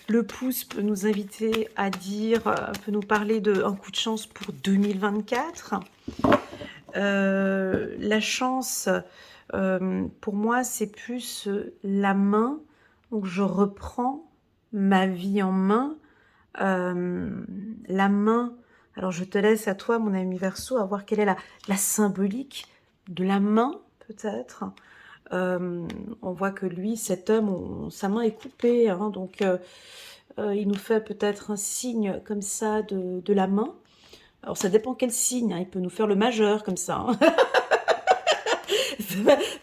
Le pouce peut nous inviter à dire, peut nous parler d'un coup de chance pour 2024. La chance, pour moi, c'est plus la main. Donc, je reprends ma vie en main. La main, alors je te laisse à toi, mon ami Verseau, à voir quelle est la symbolique de la main, peut-être. On voit que lui, cet homme, sa main est coupée. Hein, donc, il nous fait peut-être un signe comme ça de la main. Alors, ça dépend quel signe. Hein, il peut nous faire le majeur comme ça. Hein.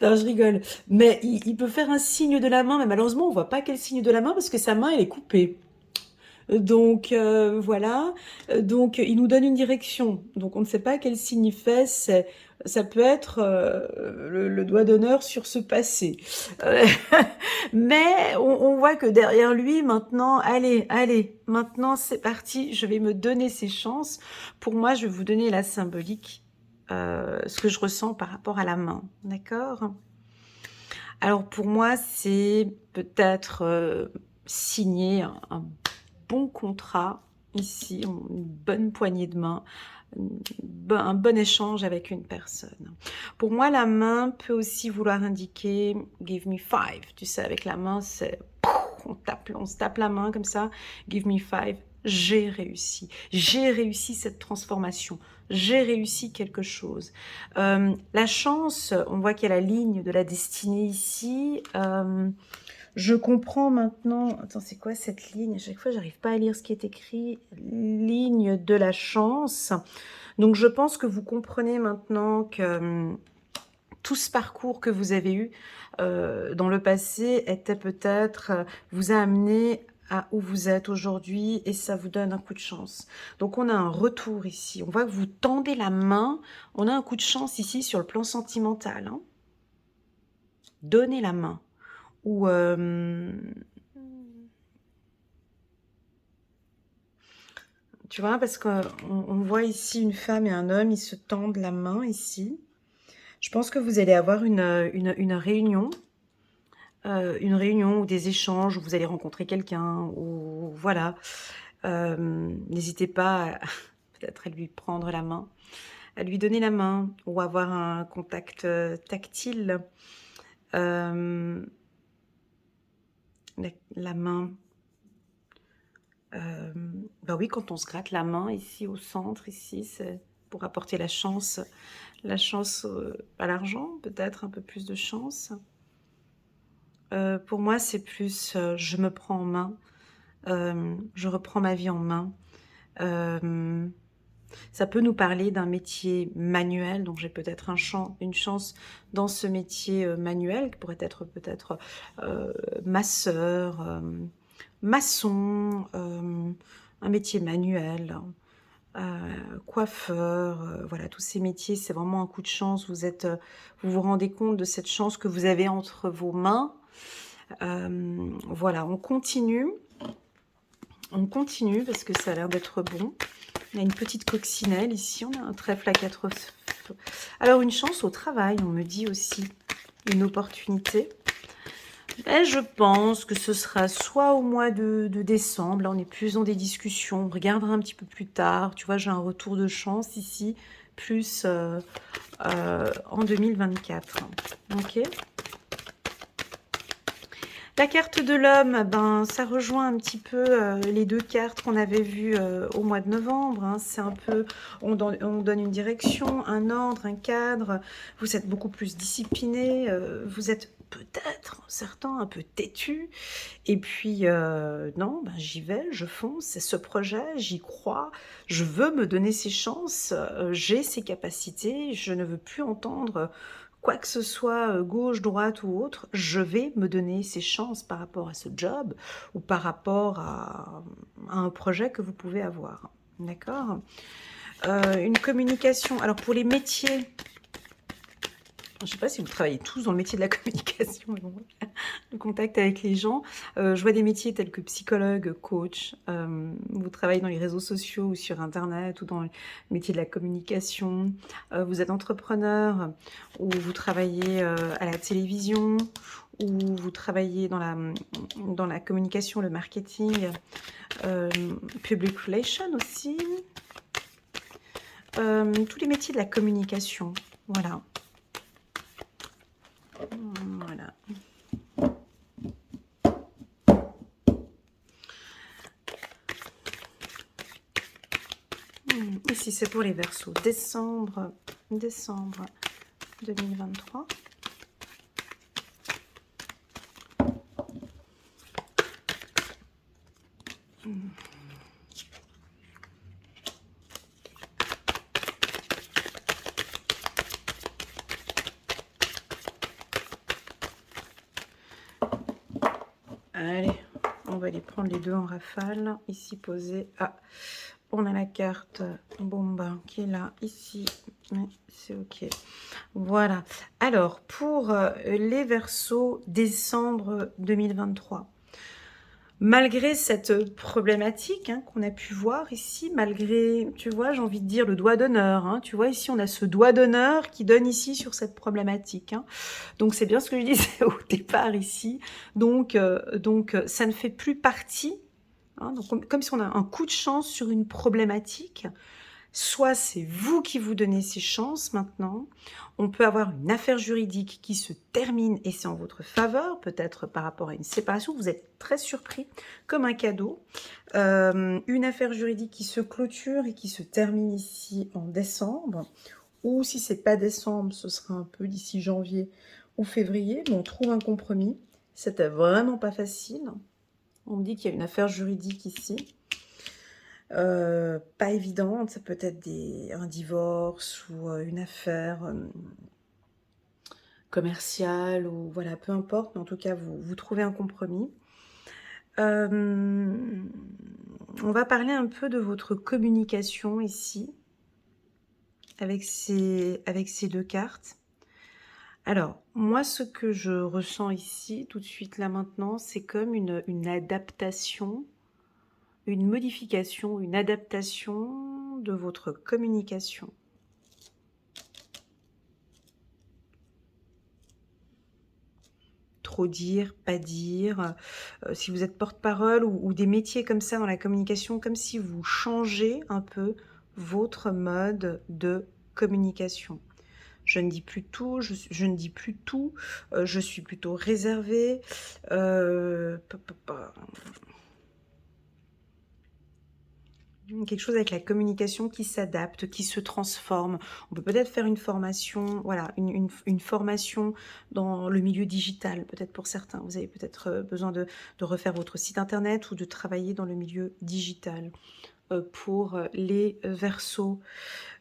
Non, je rigole. Mais il peut faire un signe de la main, mais malheureusement, on voit pas quel signe de la main parce que sa main, elle est coupée. Donc, voilà. Donc, il nous donne une direction. Donc, on ne sait pas quel signe il fait. Ça peut être le doigt d'honneur sur ce passé. Mais on voit que derrière lui, maintenant, allez, maintenant, c'est parti. Je vais me donner ses chances. Pour moi, je vais vous donner la symbolique. Ce que je ressens par rapport à la main, d'accord? Alors pour moi, c'est peut-être signer un bon contrat ici, une bonne poignée de main, un bon échange avec une personne. Pour moi, la main peut aussi vouloir indiquer « give me 5 ». Tu sais, avec la main, c'est on se tape la main comme ça, « give me 5 ». J'ai réussi cette transformation, j'ai réussi quelque chose. La chance, on voit qu'il y a la ligne de la destinée ici. Je comprends maintenant, attends, c'est quoi cette ligne? À chaque fois, j'arrive pas à lire ce qui est écrit. Ligne de la chance. Donc, je pense que vous comprenez maintenant que tout ce parcours que vous avez eu dans le passé était peut-être, vous a amené à où vous êtes aujourd'hui et ça vous donne un coup de chance. Donc, on a un retour ici. On voit que vous tendez la main. On a un coup de chance ici sur le plan sentimental. Hein. Donnez la main. Ou tu vois, parce qu'on voit ici une femme et un homme, ils se tendent la main ici. Je pense que vous allez avoir une réunion une réunion ou des échanges où vous allez rencontrer quelqu'un ou voilà. N'hésitez pas à peut-être à lui prendre la main, à lui donner la main ou avoir un contact, tactile. Hem, la main, bah, oui, quand on se gratte la main ici au centre, ici, c'est pour apporter la chance, à l'argent, peut-être un peu plus de chance. Pour moi, c'est plus, je me prends en main, je reprends ma vie en main. Hem, Ça peut nous parler d'un métier manuel, donc j'ai peut-être une chance dans ce métier, manuel qui pourrait être peut-être, heu, masseur, maçon, un métier manuel, coiffeur, voilà, tous ces métiers, c'est vraiment un coup de chance. Vous vous rendez compte de cette chance que vous avez entre vos mains. Voilà, on continue parce que ça a l'air d'être bon. On a une petite coccinelle ici, on a un trèfle à 4 feux. Alors une chance au travail, on me dit aussi, une opportunité. Et je pense que ce sera soit au mois de décembre, là on est plus dans des discussions, on regardera un petit peu plus tard, tu vois, j'ai un retour de chance ici, plus en 2024. Ok. La carte de l'homme, ben, ça rejoint un petit peu les deux cartes qu'on avait vues au mois de novembre. Hein. C'est un peu, on donne une direction, un ordre, un cadre. Vous êtes beaucoup plus discipliné. Vous êtes peut-être, certains, un peu têtus. Et puis, non, ben, j'y vais, je fonce. C'est ce projet, j'y crois. Je veux me donner ces chances. J'ai ces capacités. Je ne veux plus entendre quoi que ce soit, gauche, droite ou autre, je vais me donner ces chances par rapport à ce job ou par rapport à un projet que vous pouvez avoir. D'accord. Une communication. Alors pour les métiers, je ne sais pas si vous travaillez tous dans le métier de la communication, mais bon, le contact avec les gens. Je vois des métiers tels que psychologue, coach. Vous travaillez dans les réseaux sociaux ou sur Internet ou dans le métier de la communication. Vous êtes entrepreneur ou vous travaillez à la télévision ou vous travaillez dans la communication, le marketing, public relations aussi. Tous les métiers de la communication. Voilà. Voilà. Ici, c'est pour les Verseaux. Décembre 2023. Allez, on va les prendre les deux en rafale. Ici, posé. Ah, on a la carte Bomba qui est là, ici. Mais c'est OK. Voilà. Alors, pour les Verseaux, décembre 2023. Malgré cette problématique hein, qu'on a pu voir ici, malgré, tu vois, j'ai envie de dire le doigt d'honneur. Hein, tu vois, ici, on a ce doigt d'honneur qui donne ici sur cette problématique. Hein. Donc, c'est bien ce que je disais au départ ici. Donc, ça ne fait plus partie. Hein, donc, comme si on a un coup de chance sur une problématique. Soit c'est vous qui vous donnez ces chances maintenant, on peut avoir une affaire juridique qui se termine et c'est en votre faveur, peut-être par rapport à une séparation, vous êtes très surpris, comme un cadeau. Une affaire juridique qui se clôture et qui se termine ici en décembre, ou si c'est pas décembre, ce sera un peu d'ici janvier ou février, mais on trouve un compromis. C'était vraiment pas facile. On me dit qu'il y a une affaire juridique ici. Pas évidente, ça peut être un divorce ou une affaire commerciale ou voilà, peu importe, mais en tout cas, vous trouvez un compromis. On va parler un peu de votre communication ici, avec ces deux cartes. Alors, moi, ce que je ressens ici, tout de suite, là, maintenant, c'est comme une adaptation, une modification, une adaptation de votre communication. trop dire, pas dire. Si vous êtes porte-parole ou des métiers comme ça dans la communication, comme si vous changez un peu votre mode de communication. Je ne dis plus tout, je ne dis plus tout, je suis plutôt réservée. Quelque chose avec la communication qui s'adapte, qui se transforme. On peut peut-être faire une formation, voilà, une formation dans le milieu digital, peut-être pour certains. Vous avez peut-être besoin de refaire votre site internet ou de travailler dans le milieu digital. Pour les Verseaux.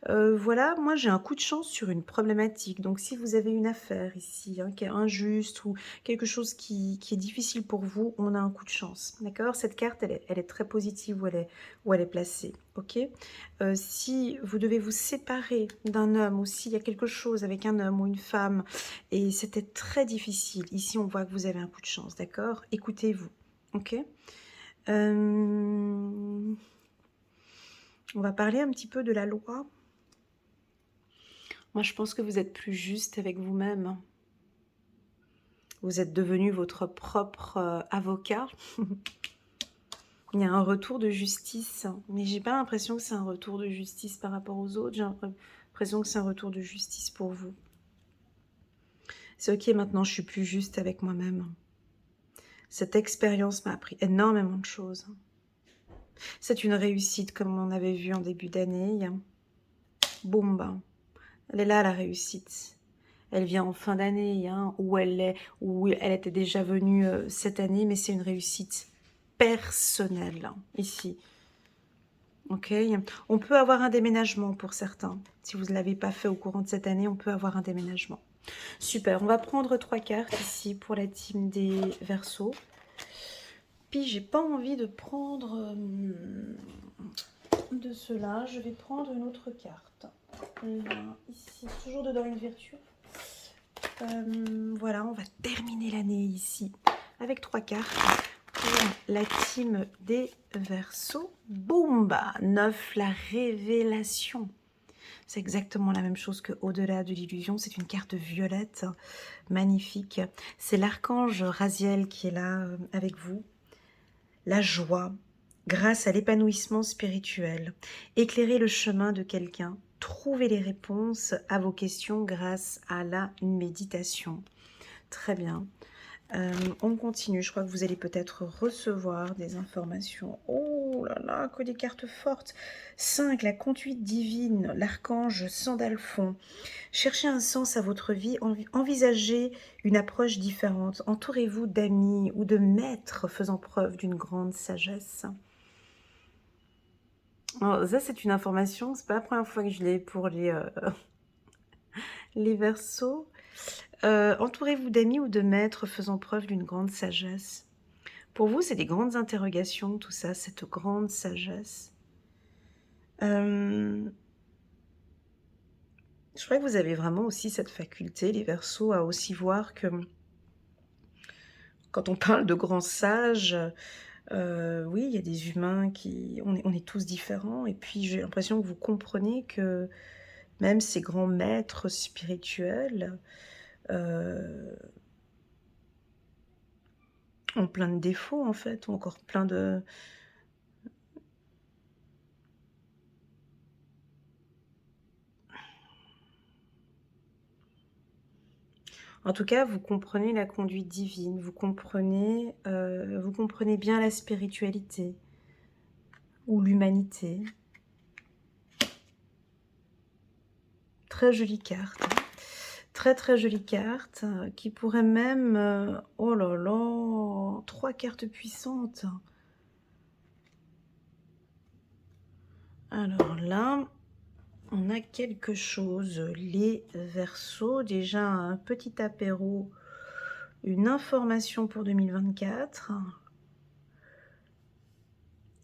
Voilà, moi j'ai un coup de chance sur une problématique. Donc si vous avez une affaire ici qui est injuste ou quelque chose qui est difficile pour vous, on a un coup de chance. D'accord? Cette carte, elle est très positive où elle est placée. Ok? Si vous devez vous séparer d'un homme ou s'il y a quelque chose avec un homme ou une femme et c'était très difficile, ici on voit que vous avez un coup de chance. D'accord? Écoutez-vous. Ok? On va parler un petit peu de la loi. Moi, je pense que vous êtes plus juste avec vous-même. Vous êtes devenu votre propre avocat. Il y a un retour de justice, mais j'ai pas l'impression que c'est un retour de justice par rapport aux autres. J'ai l'impression que c'est un retour de justice pour vous. C'est ok, maintenant je suis plus juste avec moi-même. Cette expérience m'a appris énormément de choses. C'est une réussite comme on avait vu en début d'année. Boum, elle est là la réussite. Elle vient en fin d'année, hein, où elle était déjà venue cette année, mais c'est une réussite personnelle, hein, ici. Ok. On peut avoir un déménagement pour certains. Si vous ne l'avez pas fait au courant de cette année, on peut avoir un déménagement. Super, on va prendre 3 cartes ici pour la team des Verseaux. Puis j'ai pas envie de prendre de cela. Je vais prendre une autre carte. Là, ici, toujours dedans une virtue. Voilà, on va terminer l'année ici avec 3 cartes pour la team des Verseaux. Boum, 9, la révélation. C'est exactement la même chose que Au-delà de l'illusion. C'est une carte violette, magnifique. C'est l'archange Raziel qui est là avec vous. La joie, grâce à l'épanouissement spirituel. Éclairer le chemin de quelqu'un. Trouver les réponses à vos questions grâce à la méditation. Très bien. On continue. Je crois que vous allez peut-être recevoir des informations. Oh là là, que des cartes fortes. 5, la conduite divine, l'archange Sandalphon. Cherchez un sens à votre vie, envisagez une approche différente. Entourez-vous d'amis ou de maîtres faisant preuve d'une grande sagesse. Alors, ça, c'est une information, c'est pas la première fois que je l'ai pour les Verseaux. Entourez-vous d'amis ou de maîtres faisant preuve d'une grande sagesse. Pour vous, c'est des grandes interrogations, tout ça, cette grande sagesse. Je crois que vous avez vraiment aussi cette faculté, les Verseaux, à aussi voir que quand on parle de grands sages, oui, il y a des humains qui... On est tous différents, et puis j'ai l'impression que vous comprenez que même ces grands maîtres spirituels ont plein de défauts, en fait, ont encore plein de... En tout cas, vous comprenez la conduite divine, vous comprenez bien la spiritualité ou l'humanité. Très jolie carte. Très très jolie carte qui pourrait même... oh là là, 3 cartes puissantes. Alors là, on a quelque chose. Les Verseaux, déjà un petit apéro, une information pour 2024.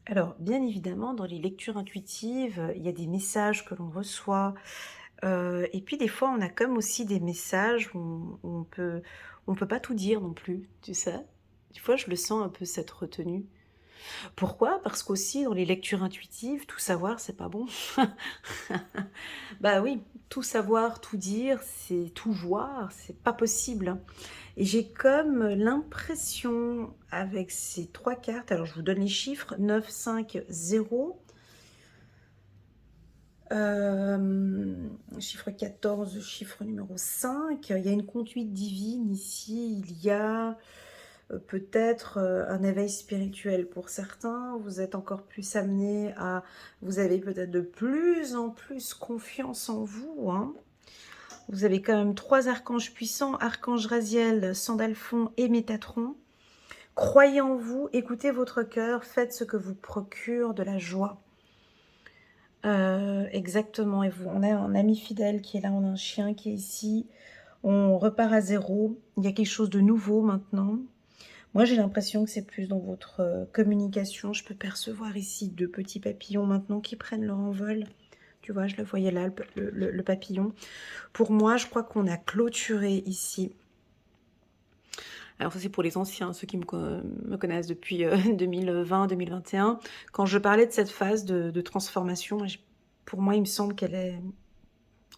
Alors, bien évidemment, dans les lectures intuitives, il y a des messages que l'on reçoit. Et puis, des fois, on a comme aussi des messages où on peut pas tout dire non plus, tu sais. Des fois, je le sens un peu, cette retenue. Pourquoi? Parce qu'aussi dans les lectures intuitives, tout savoir, c'est pas bon. Bah oui, tout savoir, tout dire, c'est tout voir, c'est pas possible. Et j'ai comme l'impression avec ces 3 cartes, alors je vous donne les chiffres, 9, 5, 0, chiffre 14, chiffre numéro 5, il y a une conduite divine ici, il y a peut-être un éveil spirituel pour certains, vous êtes encore plus amené à, vous avez peut-être de plus en plus confiance en vous, hein. Vous avez quand même 3 archanges puissants, Archange Raziel, Sandalphon et Métatron. Croyez en vous, écoutez votre cœur, faites ce que vous procure de la joie. Exactement, et vous, on a un ami fidèle qui est là, on a un chien qui est ici, on repart à zéro, il y a quelque chose de nouveau maintenant. Moi j'ai l'impression que c'est plus dans votre communication, je peux percevoir ici 2 petits papillons maintenant qui prennent leur envol. Tu vois, je le voyais là, le papillon. Pour moi, je crois qu'on a clôturé ici. Alors ça c'est pour les anciens, ceux qui me connaissent depuis 2020-2021. Quand je parlais de cette phase de transformation, pour moi il me semble qu'elle est...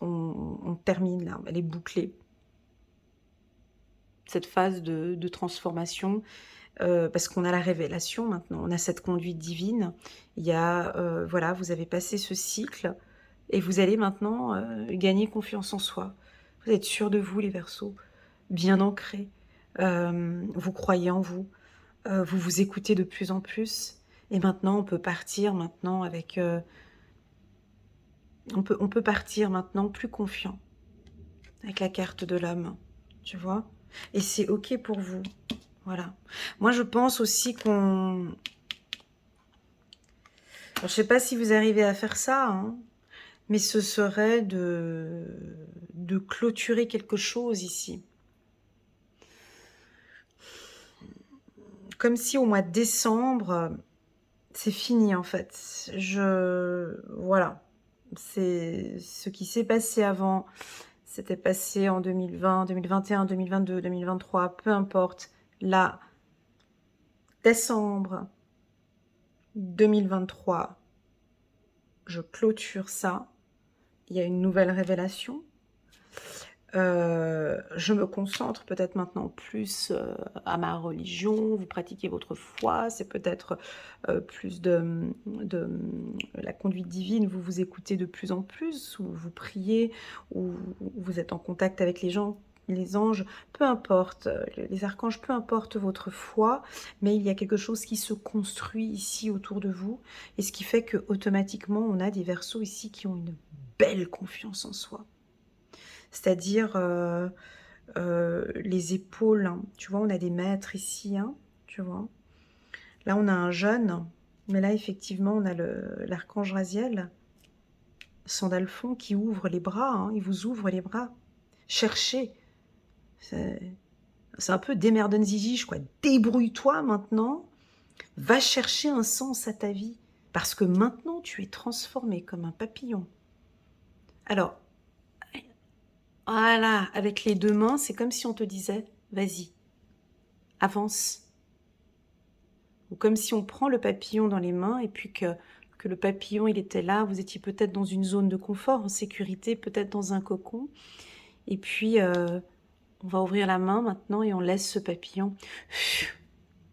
On termine là, elle est bouclée. Cette phase de transformation, parce qu'on a la révélation maintenant, on a cette conduite divine. Il y a, voilà, vous avez passé ce cycle et vous allez maintenant gagner confiance en soi. Vous êtes sûr de vous les Verseaux, bien ancrés. Vous croyez en vous. Vous vous écoutez de plus en plus. Et maintenant, on peut partir maintenant avec... on peut partir maintenant plus confiant avec la carte de l'homme, tu vois. Et c'est OK pour vous. Voilà. Moi, je pense aussi qu'on... Alors, je ne sais pas si vous arrivez à faire ça, hein, mais ce serait de clôturer quelque chose ici. Comme si au mois de décembre, c'est fini en fait. Voilà. C'est ce qui s'est passé avant. C'était passé en 2020, 2021, 2022, 2023, peu importe. Là, décembre 2023, je clôture ça. Il y a une nouvelle révélation. Je me concentre peut-être maintenant plus à ma religion, vous pratiquez votre foi, c'est peut-être plus de la conduite divine, vous vous écoutez de plus en plus, ou vous priez, ou vous êtes en contact avec les gens, les anges, peu importe, les archanges, peu importe votre foi, mais il y a quelque chose qui se construit ici autour de vous, et ce qui fait que automatiquement on a des Verseaux ici qui ont une belle confiance en soi. C'est-à-dire les épaules, hein. Tu vois, on a des maîtres ici, hein, tu vois. Là, on a un jeune, mais là, effectivement, on a l'archange Raziel, Sandalphon, qui ouvre les bras, hein, il vous ouvre les bras. Cherchez. C'est un peu démerden zizi, quoi. Débrouille-toi maintenant, va chercher un sens à ta vie, parce que maintenant, tu es transformé comme un papillon. Alors, voilà, avec les 2 mains, c'est comme si on te disait, vas-y, avance. Ou comme si on prend le papillon dans les mains et puis que le papillon, il était là, vous étiez peut-être dans une zone de confort, en sécurité, peut-être dans un cocon. Et puis, on va ouvrir la main maintenant et on laisse ce papillon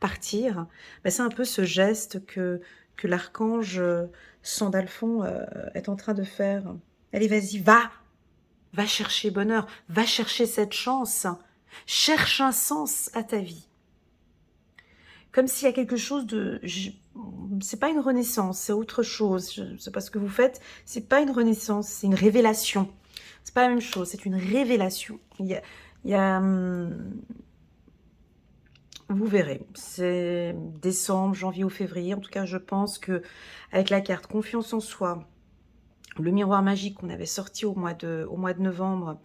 partir. Ben, c'est un peu ce geste que l'archange Sandalphon est en train de faire. Allez, vas-y, va chercher bonheur, va chercher cette chance, cherche un sens à ta vie. Comme s'il y a quelque chose de... C'est pas une renaissance, c'est autre chose. Je ne sais pas ce que vous faites. C'est pas une renaissance, c'est une révélation. C'est pas la même chose, c'est une révélation. Il y a vous verrez, c'est décembre, janvier ou février. En tout cas, je pense que avec la carte confiance en soi, le miroir magique qu'on avait sorti au mois de novembre,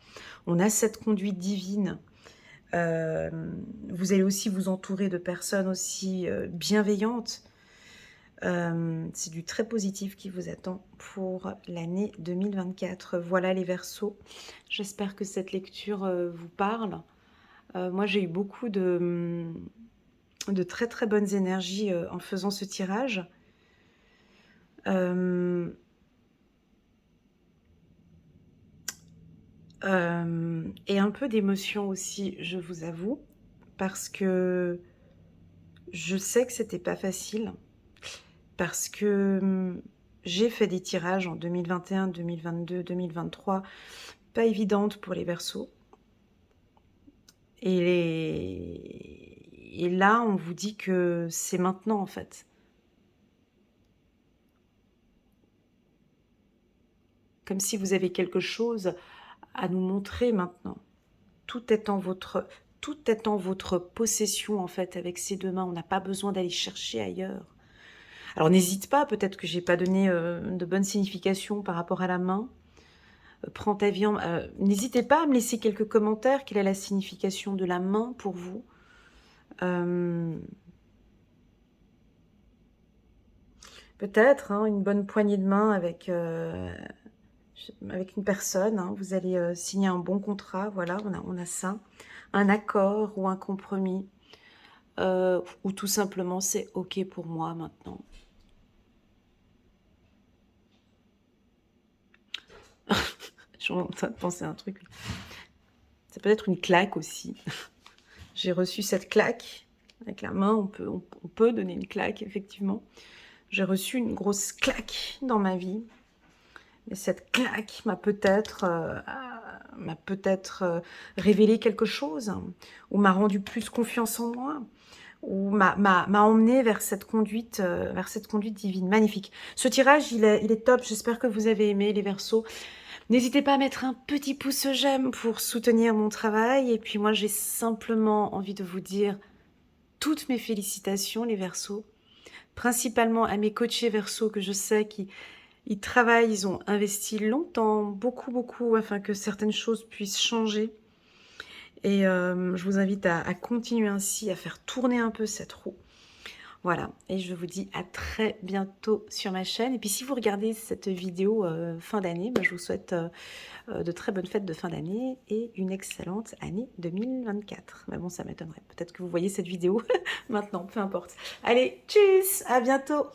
on a cette conduite divine. Vous allez aussi vous entourer de personnes aussi bienveillantes. C'est du très positif qui vous attend pour l'année 2024. Voilà les Verseaux. J'espère que cette lecture vous parle. Moi, j'ai eu beaucoup de de très très bonnes énergies en faisant ce tirage. Et un peu d'émotion aussi, je vous avoue, parce que je sais que c'était pas facile, parce que j'ai fait des tirages en 2021, 2022, 2023, pas évidentes pour les Verseaux. Et là, on vous dit que c'est maintenant en fait. Comme si vous avez quelque chose à nous montrer maintenant. Tout est en votre possession en fait avec ces deux mains. On n'a pas besoin d'aller chercher ailleurs. Alors n'hésite pas, peut-être que j'ai pas donné de bonne signification par rapport à la main. Prends ta vie en... N'hésitez pas à me laisser quelques commentaires. Quelle est la signification de la main pour vous? Peut-être hein, une bonne poignée de main avec une personne. Hein. Vous allez signer un bon contrat. Voilà, on a ça. Un accord ou un compromis. Ou tout simplement, c'est OK pour moi maintenant. Je suis en train de penser à un truc. Ça peut être une claque aussi. J'ai reçu cette claque. Avec la main, on peut donner une claque, effectivement. J'ai reçu une grosse claque dans ma vie. Et cette claque m'a peut-être révélé quelque chose, ou m'a rendu plus confiance en moi, ou m'a emmené vers cette conduite divine. Magnifique. Ce tirage, il est top. J'espère que vous avez aimé, les Verseaux. N'hésitez pas à mettre un petit pouce j'aime pour soutenir mon travail. Et puis moi, j'ai simplement envie de vous dire toutes mes félicitations, les Verseaux. Principalement à mes coachés Verseaux que je sais qu'ils travaillent, ils ont investi longtemps, beaucoup, afin que certaines choses puissent changer. Et je vous invite à continuer ainsi, à faire tourner un peu cette roue. Voilà, et je vous dis à très bientôt sur ma chaîne. Et puis si vous regardez cette vidéo fin d'année, je vous souhaite de très bonnes fêtes de fin d'année et une excellente année 2024. Mais bon, ça m'étonnerait. Peut-être que vous voyez cette vidéo maintenant, peu importe. Allez, tchuss, à bientôt.